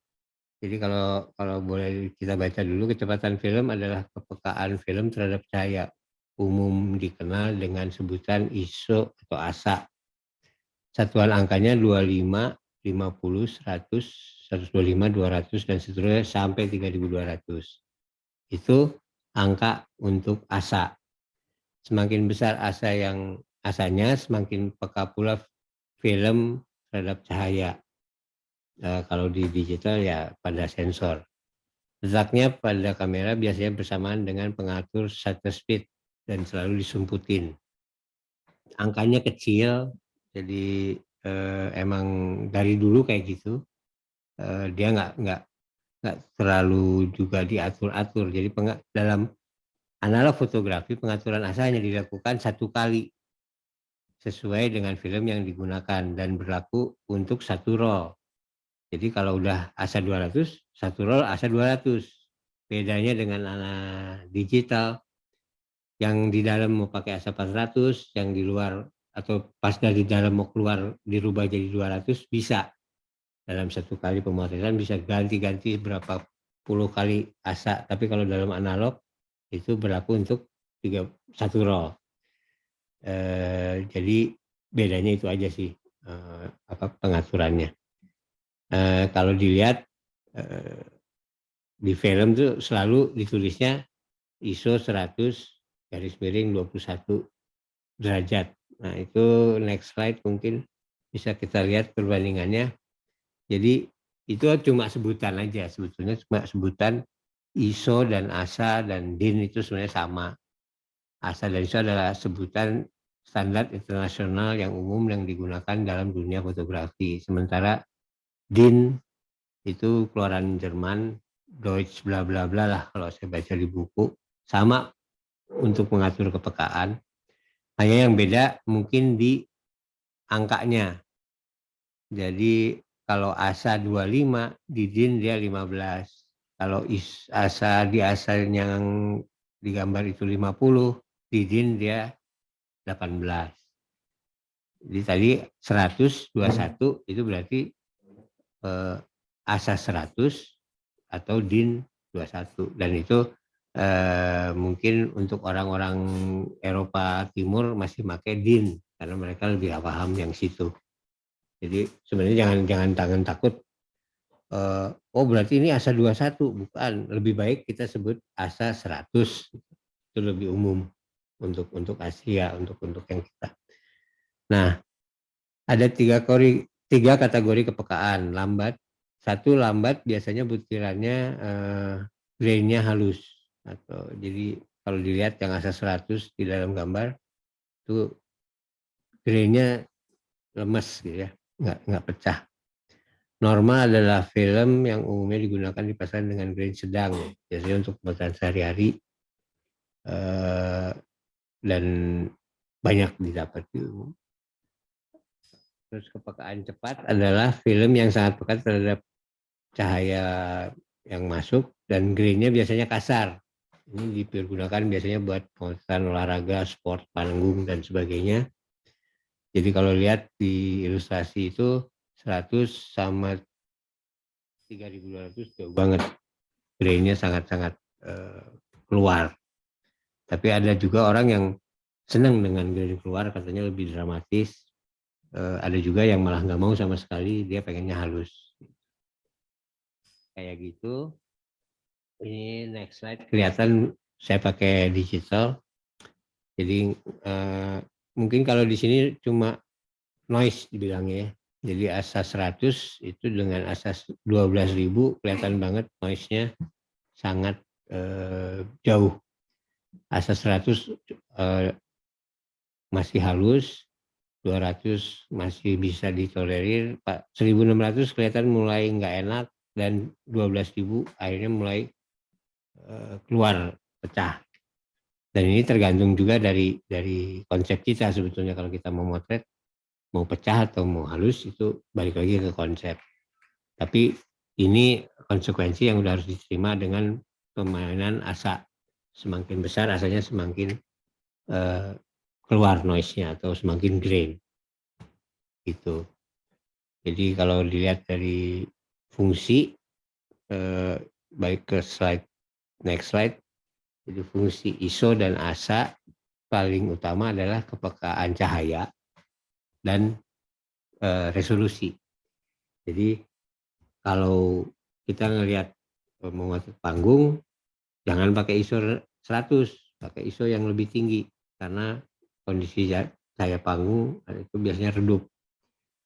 Jadi kalau boleh kita baca dulu, kecepatan film adalah kepekaan film terhadap cahaya, umum dikenal dengan sebutan ISO atau ASA. Satuan angkanya 25, 50, 100, 125, 200 dan seterusnya sampai 3200. Itu angka untuk ASA. Semakin besar ASA-nya, semakin peka pula film terhadap cahaya. Kalau di digital ya pada sensor. Letaknya pada kamera biasanya bersamaan dengan pengatur shutter speed dan selalu disumputin. Angkanya kecil, jadi emang dari dulu kayak gitu. Dia nggak terlalu juga diatur-atur. Jadi dalam analog fotografi pengaturan ASA hanya dilakukan 1 kali sesuai dengan film yang digunakan dan berlaku untuk 1 roll. Jadi kalau udah ASA 200, 1 roll ASA 200. Bedanya dengan digital, yang di dalam mau pakai ASA 400, yang di luar atau pas dari dalam mau keluar dirubah jadi 200 bisa. Dalam 1 kali pemotretan bisa ganti-ganti berapa puluh kali ASA. Tapi kalau dalam analog itu berlaku untuk satu roll. Jadi bedanya itu aja sih pengaturannya. Kalau dilihat di film tuh selalu ditulisnya ISO 100/21 derajat. Nah itu next slide mungkin bisa kita lihat perbandingannya. Jadi itu cuma sebutan aja, sebetulnya cuma sebutan. ISO dan ASA dan DIN itu sebenarnya sama. ASA dan ISO adalah sebutan standar internasional yang umum yang digunakan dalam dunia fotografi. Sementara DIN itu keluaran Jerman, Deutsch bla bla bla lah kalau saya baca di buku. Sama untuk mengatur kepekaan. Hanya yang beda mungkin di angkanya. Jadi kalau ASA 25, di DIN dia 15. Kalau ASA di ASA yang digambar itu 50, di DIN dia 18. Jadi tadi 100/21 itu berarti ASA 100 atau DIN 21. Dan itu mungkin untuk orang-orang Eropa Timur masih pakai DIN karena mereka lebih paham yang situ. Jadi sebenarnya jangan takut. Oh berarti ini ASA 21, bukan. Lebih baik kita sebut ASA 100. Itu lebih umum untuk Asia, untuk yang kita. Nah, ada tiga kategori kepekaan. Lambat. Satu, lambat biasanya butirannya grainnya halus. Jadi kalau dilihat yang ASA 100 di dalam gambar itu grainnya lemes gitu ya, nggak pecah. Normal adalah film yang umumnya digunakan di pasaran dengan grain sedang, biasanya untuk kebutuhan sehari-hari dan banyak didapat di umum. Terus kepekaan cepat adalah film yang sangat peka terhadap cahaya yang masuk dan grainnya biasanya kasar. Ini dipergunakan biasanya buat pemotretan olahraga, sport, panggung dan sebagainya. Jadi kalau lihat di ilustrasi itu 100 sama 3200 jauh banget. Grainnya sangat-sangat keluar. Tapi ada juga orang yang senang dengan grain keluar, katanya lebih dramatis. Ada juga yang malah nggak mau sama sekali, dia pengennya halus. Kayak gitu. Ini next slide kelihatan saya pakai digital. Jadi mungkin kalau di sini cuma noise dibilangnya ya. Jadi ASA 100 itu dengan ASA 12.000 kelihatan banget noise-nya sangat jauh. ASA 100 masih halus, 200 masih bisa ditolerir, 1600 kelihatan mulai nggak enak, dan 12.000 akhirnya mulai keluar pecah. Dan ini tergantung juga dari konsep kita sebetulnya. Kalau kita mau motret mau pecah atau mau halus itu balik lagi ke konsep. Tapi ini konsekuensi yang udah harus diterima dengan pemainan ASA. Semakin besar asanya semakin keluar noise-nya atau semakin grain gitu. Jadi kalau dilihat dari fungsi baik ke next slide. Jadi fungsi ISO dan ASA paling utama adalah kepekaan cahaya dan resolusi. Jadi kalau kita ngelihat memotret panggung, jangan pakai ISO 100, pakai ISO yang lebih tinggi karena kondisi cahaya panggung itu biasanya redup.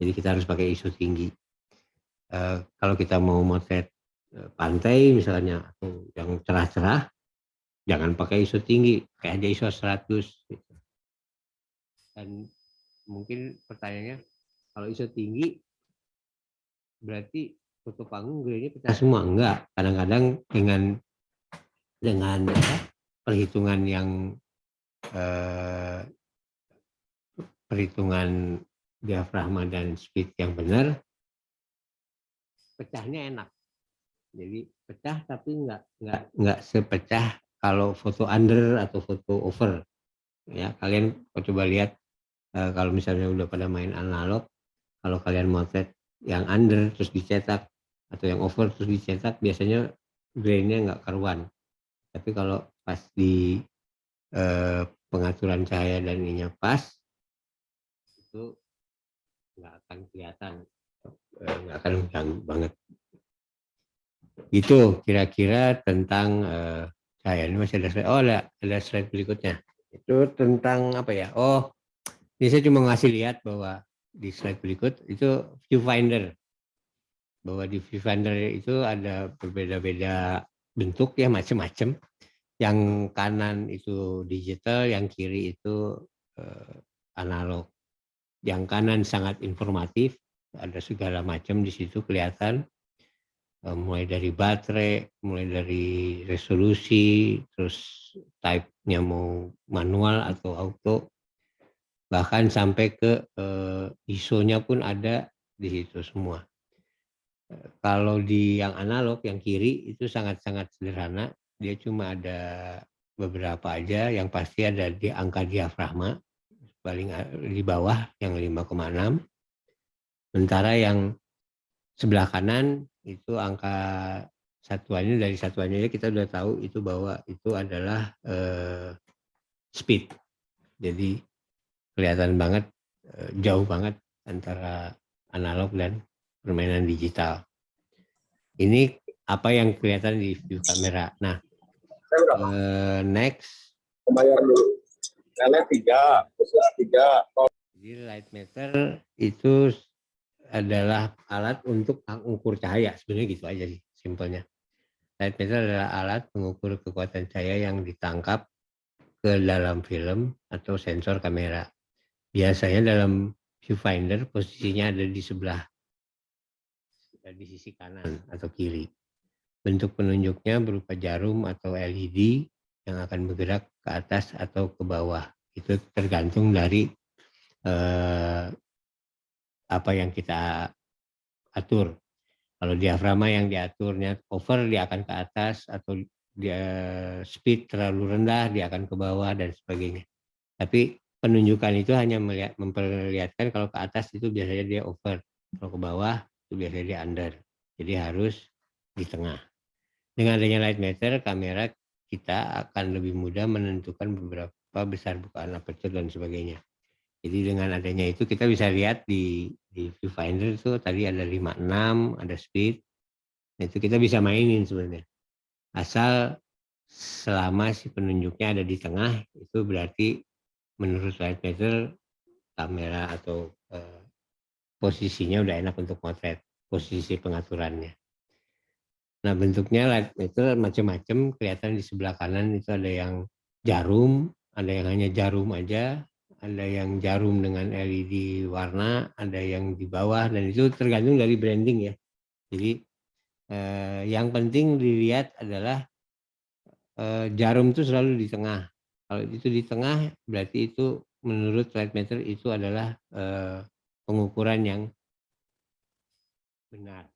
Jadi kita harus pakai ISO tinggi. Kalau kita mau motret pantai misalnya atau yang cerah-cerah, jangan pakai ISO tinggi, kayak aja ISO 100. Gitu. Dan mungkin pertanyaannya, kalau ISO tinggi berarti foto panggung grainnya pecah semua? Enggak. Kadang-kadang dengan perhitungan yang perhitungan diafragma dan speed yang benar, pecahnya enak. Jadi pecah tapi enggak sepecah kalau foto under atau foto over. Ya, kalian coba lihat kalau misalnya udah pada main analog, kalau kalian motret yang under terus dicetak atau yang over terus dicetak, biasanya grainnya nggak karuan. Tapi kalau pas di pengaturan cahaya dan ininya pas, itu nggak akan kelihatan, nggak akan mengganggu banget. Itu kira-kira tentang cahaya. Ini masih ada slide. Oh, ada slide berikutnya. Itu tentang apa ya? Oh, ini saya cuma ngasih lihat bahwa di slide berikut itu viewfinder. Bahwa di viewfinder itu ada berbeda-beda bentuk ya, macam-macam. Yang kanan itu digital, yang kiri itu analog. Yang kanan sangat informatif, ada segala macam di situ kelihatan. Mulai dari baterai, mulai dari resolusi, terus type-nya mau manual atau auto, bahkan sampai ke ISO-nya pun ada di situ semua. Kalau di yang analog, yang kiri itu sangat-sangat sederhana, dia cuma ada beberapa aja, yang pasti ada di angka diafragma, paling di bawah yang 5,6, sementara yang sebelah kanan itu angka satuannya, dari satuannya kita udah tahu itu bahwa itu adalah speed. Jadi kelihatan banget, jauh banget antara analog dan permainan digital. Ini apa yang kelihatan di view kamera. Nah, next. Bayar dulu. LED 3, khusus 3. Jadi light meter itu adalah alat untuk mengukur cahaya, sebenarnya gitu aja sih simpelnya. Light meter adalah alat mengukur kekuatan cahaya yang ditangkap ke dalam film atau sensor kamera. Biasanya dalam viewfinder posisinya ada di sebelah, di sisi kanan atau kiri. Bentuk penunjuknya berupa jarum atau LED yang akan bergerak ke atas atau ke bawah. Itu tergantung dari apa yang kita atur. Kalau diafragma yang diaturnya over, dia akan ke atas, atau dia speed terlalu rendah, dia akan ke bawah dan sebagainya. Tapi penunjukan itu hanya memperlihatkan kalau ke atas itu biasanya dia over, kalau ke bawah itu biasanya dia under. Jadi harus di tengah. Dengan adanya light meter, kamera kita akan lebih mudah menentukan beberapa besar bukaan aperture dan sebagainya. Jadi dengan adanya itu kita bisa lihat di viewfinder itu tadi ada 56, ada speed. Nah, itu kita bisa mainin sebenarnya. Asal selama si penunjuknya ada di tengah, itu berarti menurut light meter kamera atau posisinya udah enak untuk motret, posisi pengaturannya. Nah, bentuknya light meter macam-macam, kelihatan di sebelah kanan itu ada yang jarum, ada yang hanya jarum aja, ada yang jarum dengan LED warna, ada yang di bawah, dan itu tergantung dari branding ya. Jadi yang penting dilihat adalah jarum itu selalu di tengah. Kalau itu di tengah, berarti itu menurut light meter itu adalah pengukuran yang benar.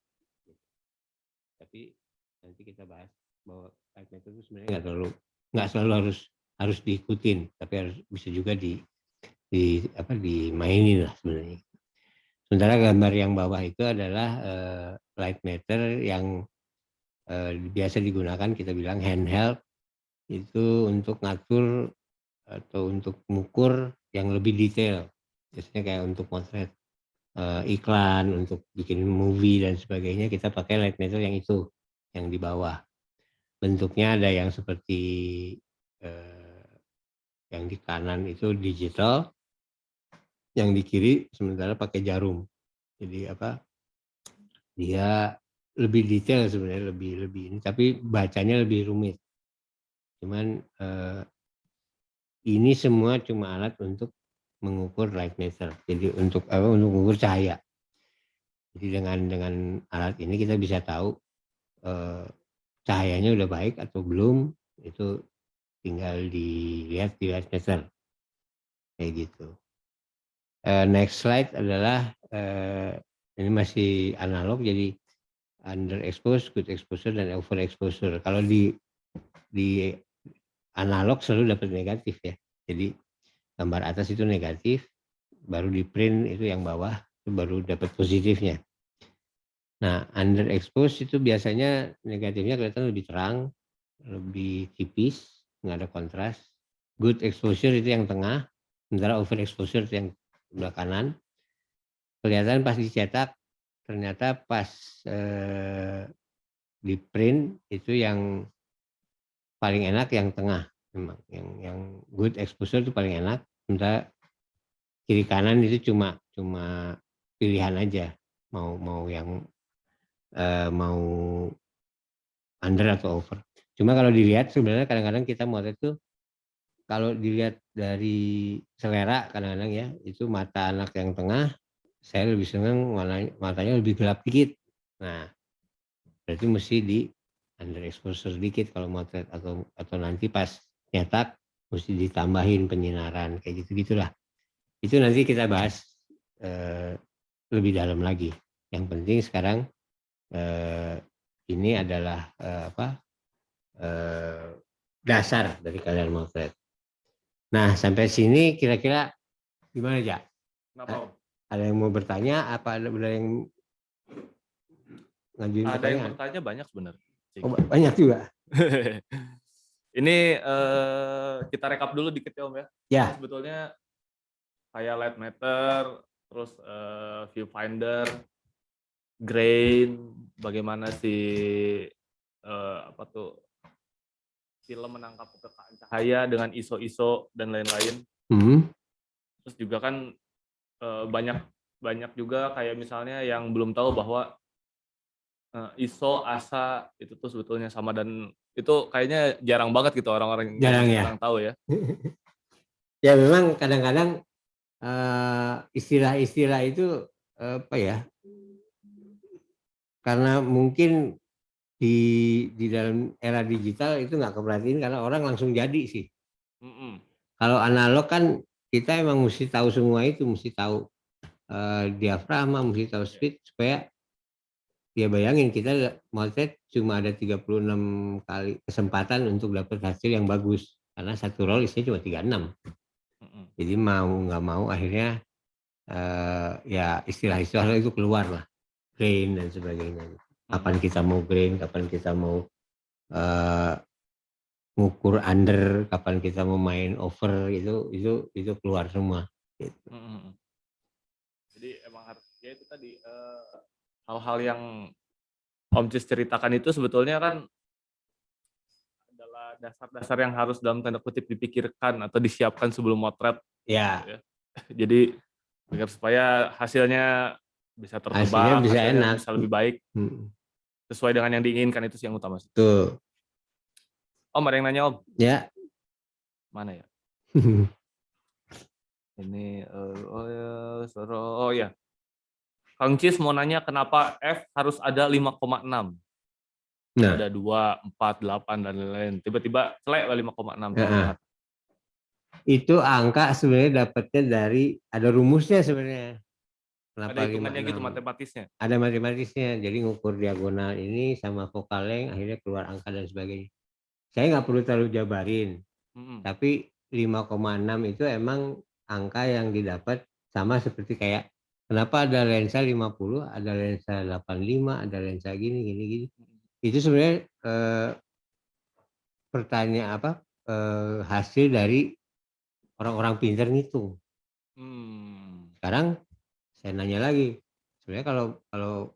Tapi nanti kita bahas bahwa light meter itu sebenarnya nggak selalu harus diikutin, tapi bisa juga dimainin lah sebenarnya. Sementara gambar yang bawah itu adalah light meter yang biasa digunakan, kita bilang handheld, itu untuk ngatur atau untuk mengukur yang lebih detail. Biasanya kayak untuk motret iklan, untuk bikin movie dan sebagainya, kita pakai light meter yang itu, yang di bawah. Bentuknya ada yang seperti yang di kanan itu digital, yang di kiri sementara pakai jarum. Jadi dia lebih detail sebenarnya, lebih ini, tapi bacanya lebih rumit. Cuman ini semua cuma alat untuk mengukur light meter. Jadi untuk mengukur cahaya. Jadi dengan alat ini kita bisa tahu cahayanya udah baik atau belum, itu tinggal dilihat di light meter. Kayak gitu. Next slide adalah ini masih analog, jadi underexposure, good exposure, dan overexposure. Kalau di analog selalu dapat negatif ya. Jadi gambar atas itu negatif, baru di print itu yang bawah itu baru dapat positifnya. Nah, underexposure itu biasanya negatifnya kelihatan lebih terang, lebih tipis, nggak ada kontras. good exposure itu yang tengah, sementara over exposure itu yang sebelah kanan. Kelihatan pas dicetak, ternyata pas di print itu yang paling enak yang tengah, memang yang good exposure itu paling enak, sementara kiri kanan itu cuma pilihan aja, mau yang mau under atau over. Cuma kalau dilihat sebenarnya kadang-kadang kita motret itu kalau dilihat dari selera kadang-kadang ya, itu mata anak yang tengah saya lebih senang matanya lebih gelap dikit. Nah, berarti mesti di under exposure dikit kalau motret, atau nanti pas nyetak mesti ditambahin penyinaran kayak gitu-gitulah. Itu nanti kita bahas lebih dalam lagi. Yang penting sekarang ini adalah dasar dari kalian motret. Nah, sampai sini kira-kira gimana, Ja? Ada yang mau bertanya? Apa ada yang ngajuin pertanyaan? Ada yang bertanya banyak sebenarnya. Oh, banyak juga. Ini kita rekap dulu dikit ya Om ya. Ya. Sebetulnya kayak light meter, terus viewfinder, grain, bagaimana si film menangkap kepekaan cahaya dengan ISO dan lain-lain. Terus juga kan banyak juga kayak misalnya yang belum tahu bahwa ISO, ASA itu tuh sebetulnya sama, dan itu kayaknya jarang banget gitu orang-orang yang tahu ya. Ya memang kadang-kadang istilah-istilah itu apa ya? Karena mungkin di dalam era digital itu nggak keperhatiin karena orang langsung jadi sih. Kalau analog kan kita emang mesti tahu semua itu, mesti tahu diafragma, mesti tahu speed supaya ya bayangin kita motret cuma ada 36 kali kesempatan untuk dapat hasil yang bagus karena satu roll isinya cuma 36. Jadi mau nggak mau akhirnya ya istilah-istilah itu keluar lah, grain dan sebagainya. Kapan kita mau grain, kapan kita mau ngukur under, kapan kita mau main over, itu keluar semua. Gitu. Jadi emang harus ya itu tadi hal-hal yang Om Cis ceritakan itu sebetulnya kan adalah dasar-dasar yang harus dalam tanda kutip dipikirkan atau disiapkan sebelum motret. Ya. Jadi agar supaya hasilnya bisa tertebak, hasilnya bisa enak, bisa lebih baik, sesuai dengan yang diinginkan, itu sih yang utama. Tuh. Om, ada yang nanya Om? Ya. Mana ya? Ini oh ya. Kang Cis mau nanya kenapa F harus ada 5,6? Nah. Ada 2, 4, 8 dan lain-lain. Tiba-tiba selek 5,6. Itu angka sebenarnya dapatnya dari ada rumusnya sebenarnya. Kenapa ada hitungannya gitu, matematisnya? Ada matematisnya. Jadi ngukur diagonal ini sama vokal length akhirnya keluar angka dan sebagainya. Saya nggak perlu terlalu jabarin. Tapi 5,6 itu emang angka yang didapat sama seperti kayak kenapa ada lensa 50, ada lensa 85, ada lensa gini. Itu sebenarnya pertanyaan hasil dari orang-orang pintar ngitung. Sekarang saya nanya lagi, sebenarnya kalau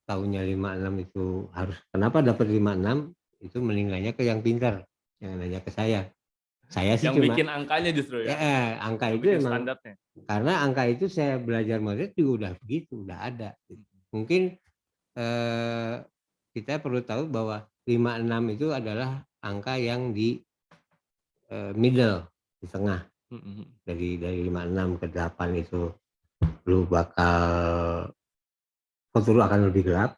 tahunnya 56 itu harus kenapa dapat 56 itu mending ke yang pintar, jangan nanya ke saya. Saya sih yang cuma bikin angkanya justru ya. Angka yang itu emang standarnya. Karena angka itu saya belajar motret juga udah begitu, udah ada. Mungkin kita perlu tahu bahwa 56 itu adalah angka yang di middle, di tengah. Dari 56 ke 8 itu lu bakal kontur akan lebih gelap,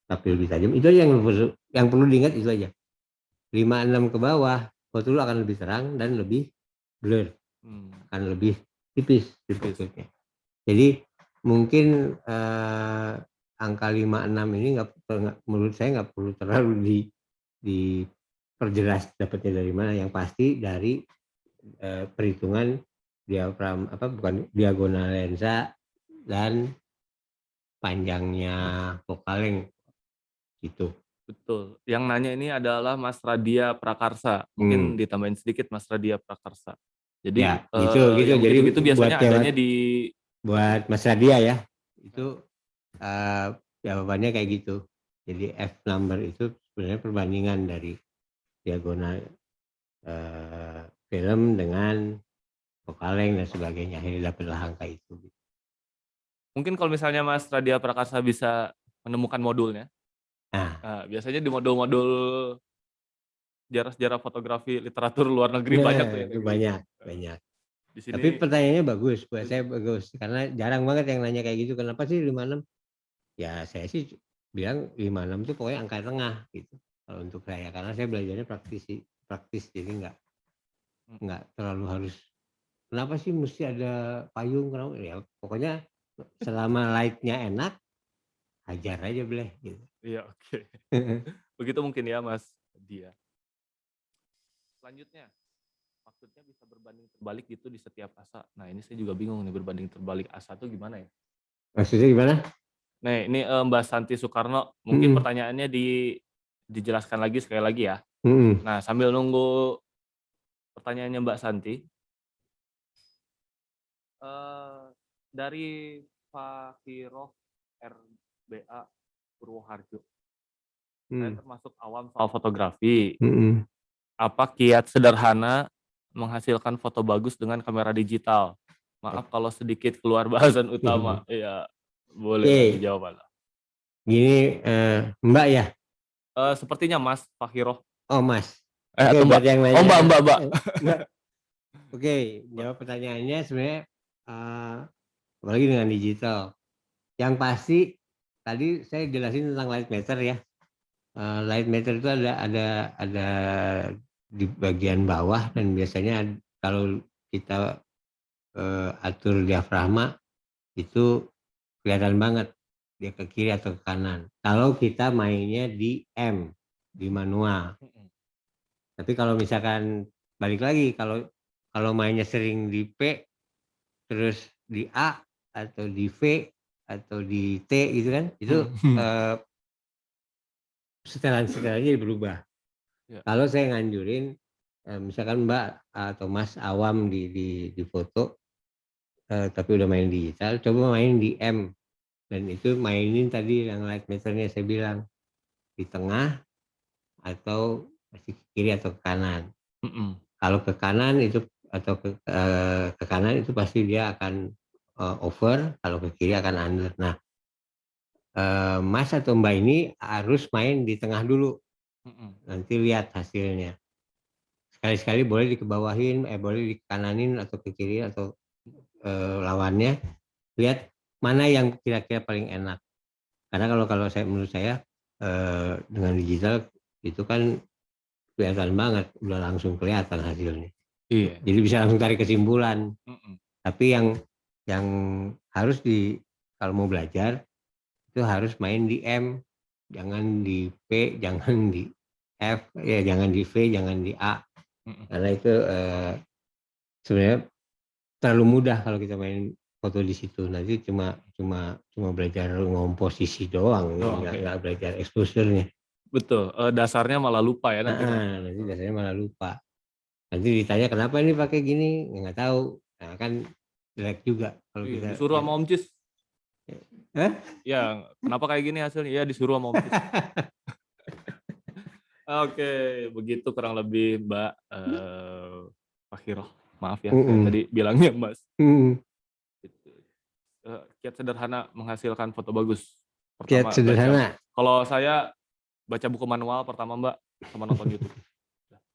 tapi lebih tajam. Itu yang perlu diingat, itu aja. 56 ke bawah, kontur akan lebih terang dan lebih blur, akan lebih tipis. Jadi mungkin angka 56 ini menurut saya nggak perlu terlalu diperjelas dapatnya dari mana. Yang pasti dari perhitungan diagonal lensa dan panjangnya vokal length gitu. Betul. Yang nanya ini adalah Mas Radia Prakarsa. Mungkin ditambahin sedikit Mas Radia Prakarsa. Jadi Ya, gitu. yang Jadi begitu-gitu biasanya adanya di buat Mas Radia ya. Itu jawabannya kayak gitu. Jadi F number itu sebenarnya perbandingan dari diagonal film dengan vokaleng dan sebagainya. Akhirnya dapatlah angka itu. mungkin kalau misalnya Mas Radia Prakarsa bisa menemukan modulnya. Nah, Nah, biasanya di modul-modul sejarah-sejarah fotografi literatur luar negeri banyak tuh yang itu kayak gitu. banyak. Di sini Tapi pertanyaannya bagus, buat saya bagus. Karena jarang banget yang nanya kayak gitu. Kenapa sih 56? Ya saya sih bilang 56 itu pokoknya angka tengah gitu. Kalau untuk saya, karena saya belajarnya praktis, jadi nggak terlalu harus. Kenapa sih mesti ada payung? Kenapa? Ya pokoknya selama lightnya enak, hajar aja boleh. Gitu. iya, oke. Begitu mungkin ya Mas Dia. Selanjutnya, maksudnya bisa berbanding terbalik gitu di setiap asa. Nah ini saya juga bingung nih, berbanding terbalik asa tuh gimana ya? Maksudnya gimana? Nah ini Mbak Santi Soekarno, mungkin pertanyaannya dijelaskan lagi sekali lagi ya. Nah sambil nunggu pertanyaannya Mbak Santi, dari Fakiroh RBA Purwoharjo, saya termasuk awam soal fotografi. Apa kiat sederhana menghasilkan foto bagus dengan kamera digital? Maaf kalau sedikit keluar bahasan utama. Ya, boleh lah dijawab. Gini, Mbak ya? Sepertinya Mas Fakiroh. Oh Mas. Atau Mbak. Yang nanya. Oh Mbak. Mbak. Oke, jawab pertanyaannya sebenarnya apalagi dengan digital. Yang pasti tadi saya jelasin tentang light meter ya. Light meter itu ada di bagian bawah dan biasanya kalau kita atur diafragma itu kelihatan banget dia ke kiri atau ke kanan. Kalau kita mainnya di M, di manual. Tapi kalau misalkan balik lagi kalau mainnya sering di P terus di A atau di V atau di T gitu kan, itu setelannya berubah. Ya. Kalau saya nganjurin misalkan Mbak atau Mas awam di foto tapi udah main digital, coba main di M dan itu mainin tadi yang light meternya saya bilang di tengah atau ke kiri atau ke kanan. Kalau ke kanan itu atau ke kanan itu pasti dia akan over, kalau ke kiri akan under. Nah, Mas atau Mbak ini harus main di tengah dulu. Nanti lihat hasilnya. Sekali-sekali boleh dikebawahin, boleh dikananin atau ke kiri atau lawannya. Lihat mana yang kira-kira paling enak. Karena kalau menurut saya dengan digital itu kan kelihatan banget, udah langsung kelihatan hasilnya. Iya. Jadi bisa langsung tarik kesimpulan. Tapi yang harus kalau mau belajar itu harus main di M, jangan di P, jangan di F, ya jangan di V, jangan di A. Karena itu sebenarnya terlalu mudah kalau kita main foto di situ. Nanti cuma belajar ngomposisi doang, nggak belajar exposure-nya. Betul, dasarnya malah lupa ya nanti. Nanti dasarnya malah lupa. Nanti ditanya kenapa ini pakai gini, nggak tahu. Nah kan jelek juga kalau kita disuruh sama Om Cis. Ya, kenapa kayak gini hasilnya? Ya disuruh sama Om Cis. Oke, begitu kurang lebih Mbak Fakiroh. Maaf ya, saya tadi bilangnya Mas. Kiat sederhana menghasilkan foto bagus. Kiat sederhana. Kalau saya baca buku manual pertama Mbak, sama nonton YouTube.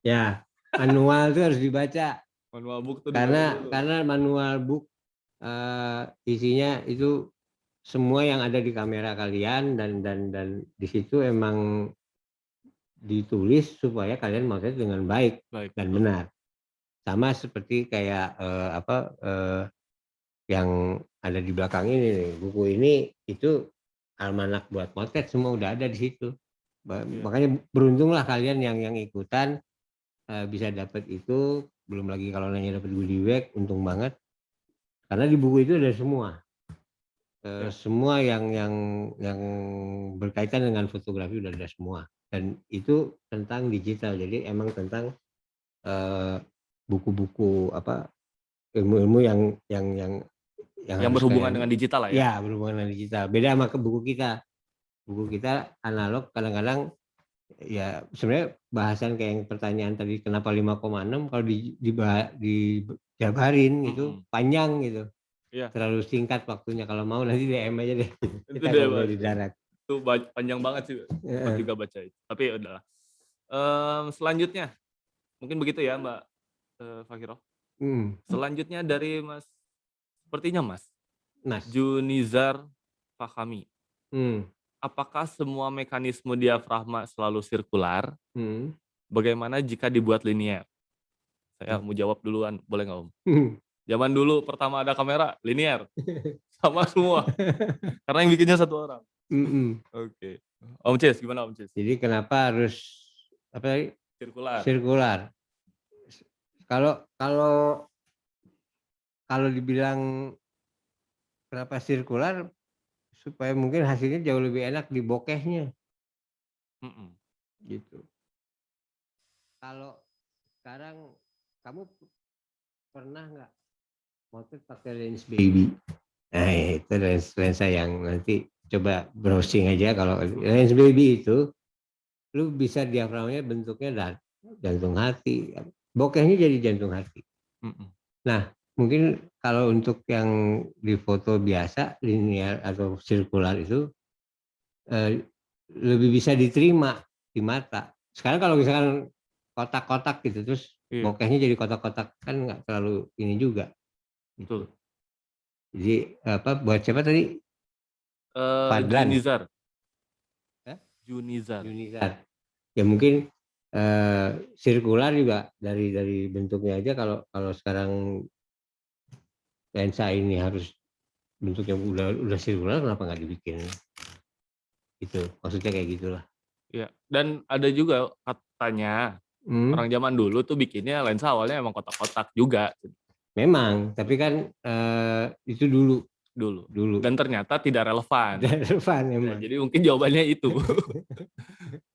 Ya, manual itu harus dibaca. Manual book tuh karena manual book isinya itu semua yang ada di kamera kalian dan di situ emang ditulis supaya kalian melihat dengan baik dan benar. Sama seperti kayak yang ada di belakang ini nih, buku ini itu almanak buat motret semua udah ada di situ. Makanya beruntunglah kalian yang ikutan bisa dapat itu, belum lagi kalau nanya dapat goodie bag, untung banget. Karena di buku itu ada semua. Semua yang berkaitan dengan fotografi udah ada semua. dan itu tentang digital. Jadi emang tentang buku-buku ilmu-ilmu yang harus berhubungan kayak dengan digital lah ya. ya berhubungan dengan digital. Beda sama ke buku kita. Buku kita analog, kadang-kadang ya sebenarnya bahasan kayak yang pertanyaan tadi kenapa 5,6 kalau dijabarin gitu panjang gitu. Iya. Terlalu singkat waktunya, kalau mau nanti DM aja deh. Itu Kita ngobrol di darat. Itu panjang banget sih, sempat juga baca itu. Tapi ya udahlah. Selanjutnya mungkin begitu ya Mbak Fakiroh. Selanjutnya dari Mas, sepertinya Mas Junizar Fahami. Apakah semua mekanisme diafragma selalu sirkular? Bagaimana jika dibuat linear? Saya mau jawab duluan, boleh nggak Om? Zaman dulu pertama ada kamera linear, sama semua. Karena yang bikinnya satu orang. Oke. Om Cis, gimana Om Cis? Jadi kenapa harus sirkular? Kalau dibilang kenapa sirkular, supaya mungkin hasilnya jauh lebih enak di bokehnya. Gitu. Kalau sekarang kamu pernah nggak motret pakai lens baby? Nah itu lensa yang nanti coba browsing aja. Kalau lens baby itu lu bisa diafragmanya bentuknya jantung hati, bokehnya jadi jantung hati. Nah mungkin kalau untuk yang di foto biasa linear atau sirkular itu lebih bisa diterima di mata. Sekarang kalau misalkan kotak-kotak gitu terus bokehnya jadi kotak-kotak kan nggak terlalu ini juga. Gitu. Jadi buat siapa tadi? Fadlan. Junizar. Ya mungkin sirkular juga dari bentuknya aja. Kalau sekarang lensa ini harus bentuknya udah sirkular, kenapa nggak dibikin? Itu maksudnya kayak gitulah. Iya. Dan ada juga katanya orang zaman dulu tuh bikinnya lensa awalnya emang kotak-kotak juga. Memang, tapi kan itu dulu. Dan ternyata tidak relevan. Memang. Ya, jadi mungkin jawabannya itu.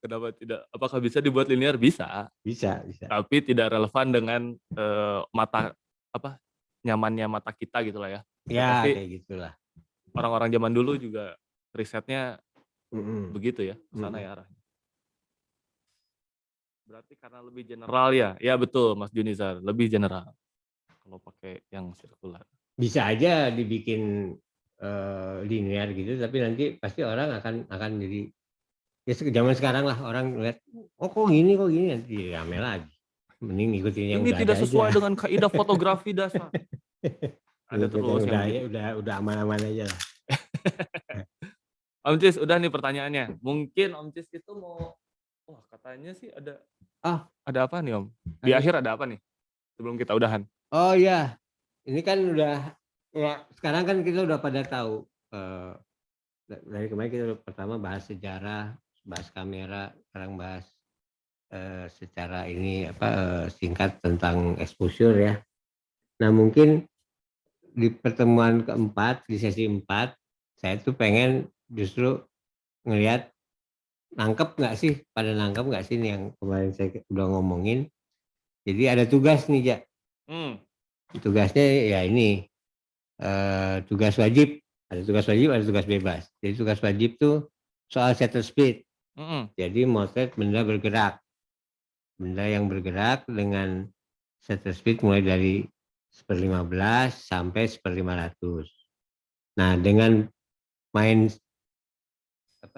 Kenapa tidak? Apakah bisa dibuat linear? Bisa. Tapi tidak relevan dengan mata nyamannya mata kita gitulah ya. Ya kayak gitulah. Orang-orang zaman dulu juga risetnya begitu ya, sana ya arahnya. Berarti karena lebih general ya? Ya betul Mas Junizar, lebih general. Kalau pakai yang sirkular. Bisa aja dibikin linear gitu, tapi nanti pasti orang akan jadi ya zaman sekarang lah orang lihat kok gini nanti rame lagi. Mending ngikutin yang ini udah tidak ada sesuai aja. dengan kaidah fotografi dasar. Ada terus yang udah aman-aman aja lah. Om Cis, udah nih pertanyaannya. Mungkin Om Cis itu mau katanya sih ada apa nih Om? Di akhir ada apa nih? Sebelum kita udahan. Oh iya. Ini kan udah ya sekarang kan kita udah pada tahu dari kemarin kita pertama bahas sejarah, bahas kamera, sekarang bahas secara ini singkat tentang exposure ya. Nah mungkin di pertemuan keempat, di sesi 4, saya tuh pengen justru ngelihat nangkep nggak sih nih yang kemarin saya udah ngomongin. Jadi ada tugas nih Ja. Tugasnya ya ini tugas wajib, ada tugas bebas. Jadi tugas wajib tuh soal shutter speed. Jadi motret benda bergerak, benda yang bergerak dengan shutter speed mulai dari 1/15 sampai 1/500. Nah dengan main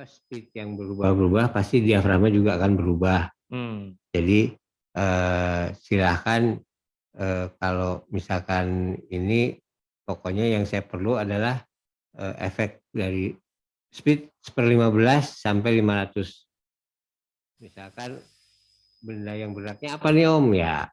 speed yang berubah-ubah pasti diafragma juga akan berubah. Jadi silahkan kalau misalkan ini pokoknya yang saya perlu adalah efek dari speed 1/15 sampai 500. Misalkan benda yang beratnya apa nih Om? Ya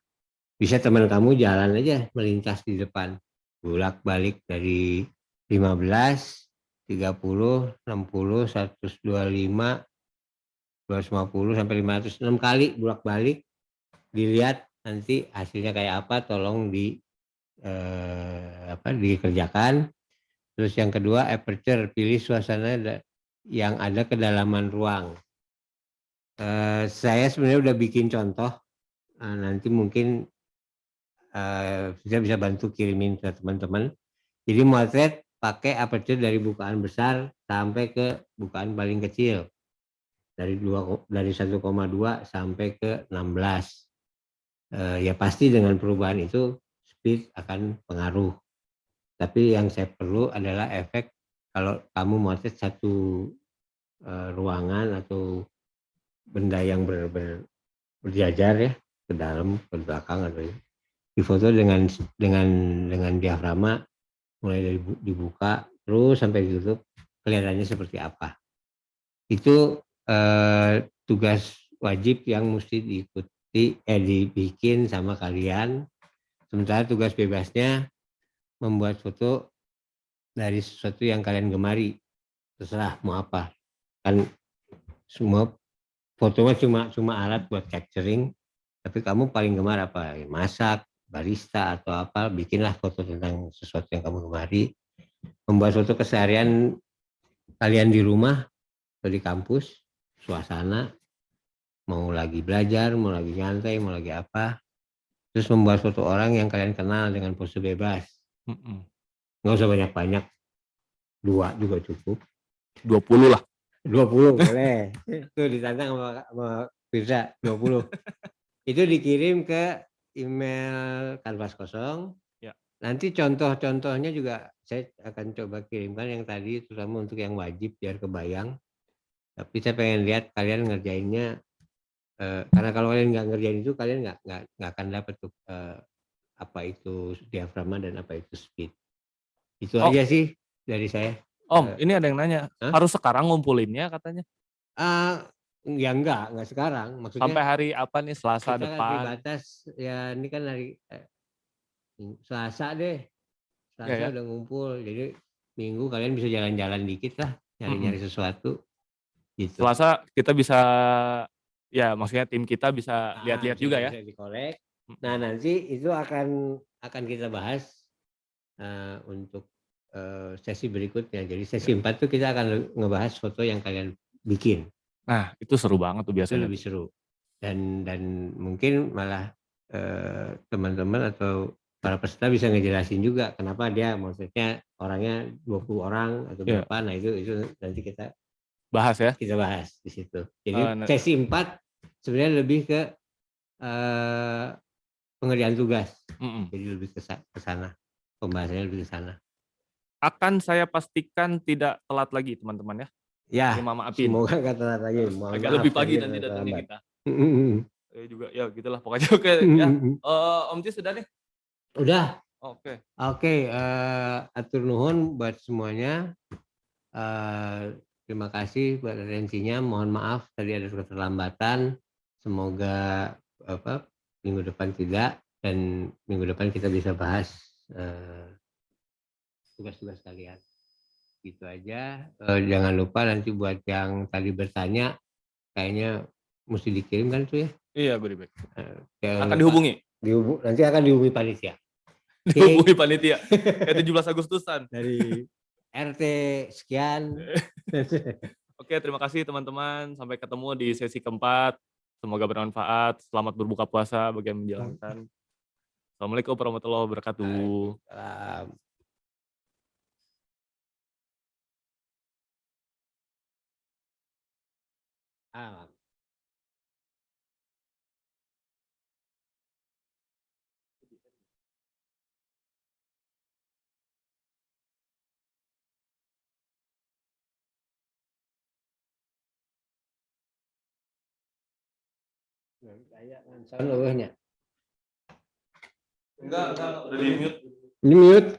bisa teman kamu jalan aja melintas di depan, bolak-balik dari 15, 30, 60, 125, 250 sampai 500, 6 kali bolak-balik, dilihat nanti hasilnya kayak apa, tolong dikerjakan. Terus yang kedua aperture, pilih suasana yang ada kedalaman ruang. Saya sebenarnya udah bikin contoh. Nanti mungkin saya bisa bantu kirimin ke teman-teman. Jadi motret pakai aperture dari bukaan besar sampai ke bukaan paling kecil. Dari 1,2 sampai ke 16. Ya pasti dengan perubahan itu speed akan pengaruh. Tapi yang saya perlu adalah efek kalau kamu motret satu ruangan atau benda yang berjajar ya, ke dalam, ke belakang, atau difoto dengan diafragma mulai dari dibuka terus sampai ditutup, kelihatannya seperti apa. Itu tugas wajib yang mesti dibikin sama kalian. Sementara tugas bebasnya membuat foto dari sesuatu yang kalian gemari, terserah mau apa. Kan semua foto cuma alat buat capturing, tapi kamu paling gemar apa? Masak, barista atau apa, bikinlah foto tentang sesuatu yang kamu gemari. Membuat foto keseharian kalian di rumah atau di kampus, suasana, mau lagi belajar, mau lagi nyantai, mau lagi apa. Terus membuat foto orang yang kalian kenal dengan pose bebas. Nggak usah banyak-banyak, 2 juga cukup. 20 lah. 20 boleh. Itu ditantang sama Firza, 20. Itu dikirim ke email kanvas kosong. Ya. Nanti contoh-contohnya juga saya akan coba kirimkan yang tadi, terutama untuk yang wajib biar kebayang. Tapi saya pengen lihat kalian ngerjainnya, karena kalau kalian nggak ngerjain itu, kalian nggak akan dapat tuh apa itu diafragma dan apa itu speed. Itu aja sih dari saya. Om, ini ada yang nanya, harus sekarang ngumpulinnya katanya? Ya enggak sekarang. Maksudnya sampai hari apa nih, Selasa kita kan depan? terbatas, ya ini kan hari Selasa deh. Selasa udah ngumpul, jadi Minggu kalian bisa jalan-jalan dikit lah, nyari-nyari sesuatu. Gitu. Selasa kita bisa, ya maksudnya tim kita bisa lihat-lihat juga ya. Bisa dikorek. Nah nanti itu akan kita bahas untuk sesi berikutnya. Jadi sesi 4 tuh kita akan ngebahas foto yang kalian bikin. Nah itu seru banget tuh biasanya. Itu lebih seru. Dan mungkin malah teman-teman atau para peserta bisa ngejelasin juga kenapa dia maksudnya orangnya 20 orang atau berapa. Nah itu nanti kita bahas ya. Kita bahas di situ. Jadi sesi 4 sebenarnya lebih ke pengerjaan tugas. Jadi lebih ke sana. Pembahasannya lebih ke sana. Akan saya pastikan tidak telat lagi teman-teman ya. Ya, maafin. semoga nggak telat lagi. Agak lebih pagi nanti datangnya kita. Juga ya gitulah pokoknya. Oke ya. Om Cis sudah nih? Udah. Oke. Atur nuhun buat semuanya. Terima kasih buat atensinya. Mohon maaf tadi ada keterlambatan. Semoga minggu depan tidak, dan minggu depan kita bisa bahas tugas-tugas kalian. Gitu aja. Jangan lupa nanti buat yang tadi bertanya, kayaknya mesti dikirim kan tuh ya? Iya, goodie bag. Akan dihubungi? Nanti akan dihubungi panitia. Dihubungi panitia. 17 Agustusan. Dari RT sekian. Oke, terima kasih teman-teman. Sampai ketemu di sesi keempat. Semoga bermanfaat. Selamat berbuka puasa bagi yang menjalankan. Assalamualaikum warahmatullahi wabarakatuh. Enggak, udah di mute. Di mute.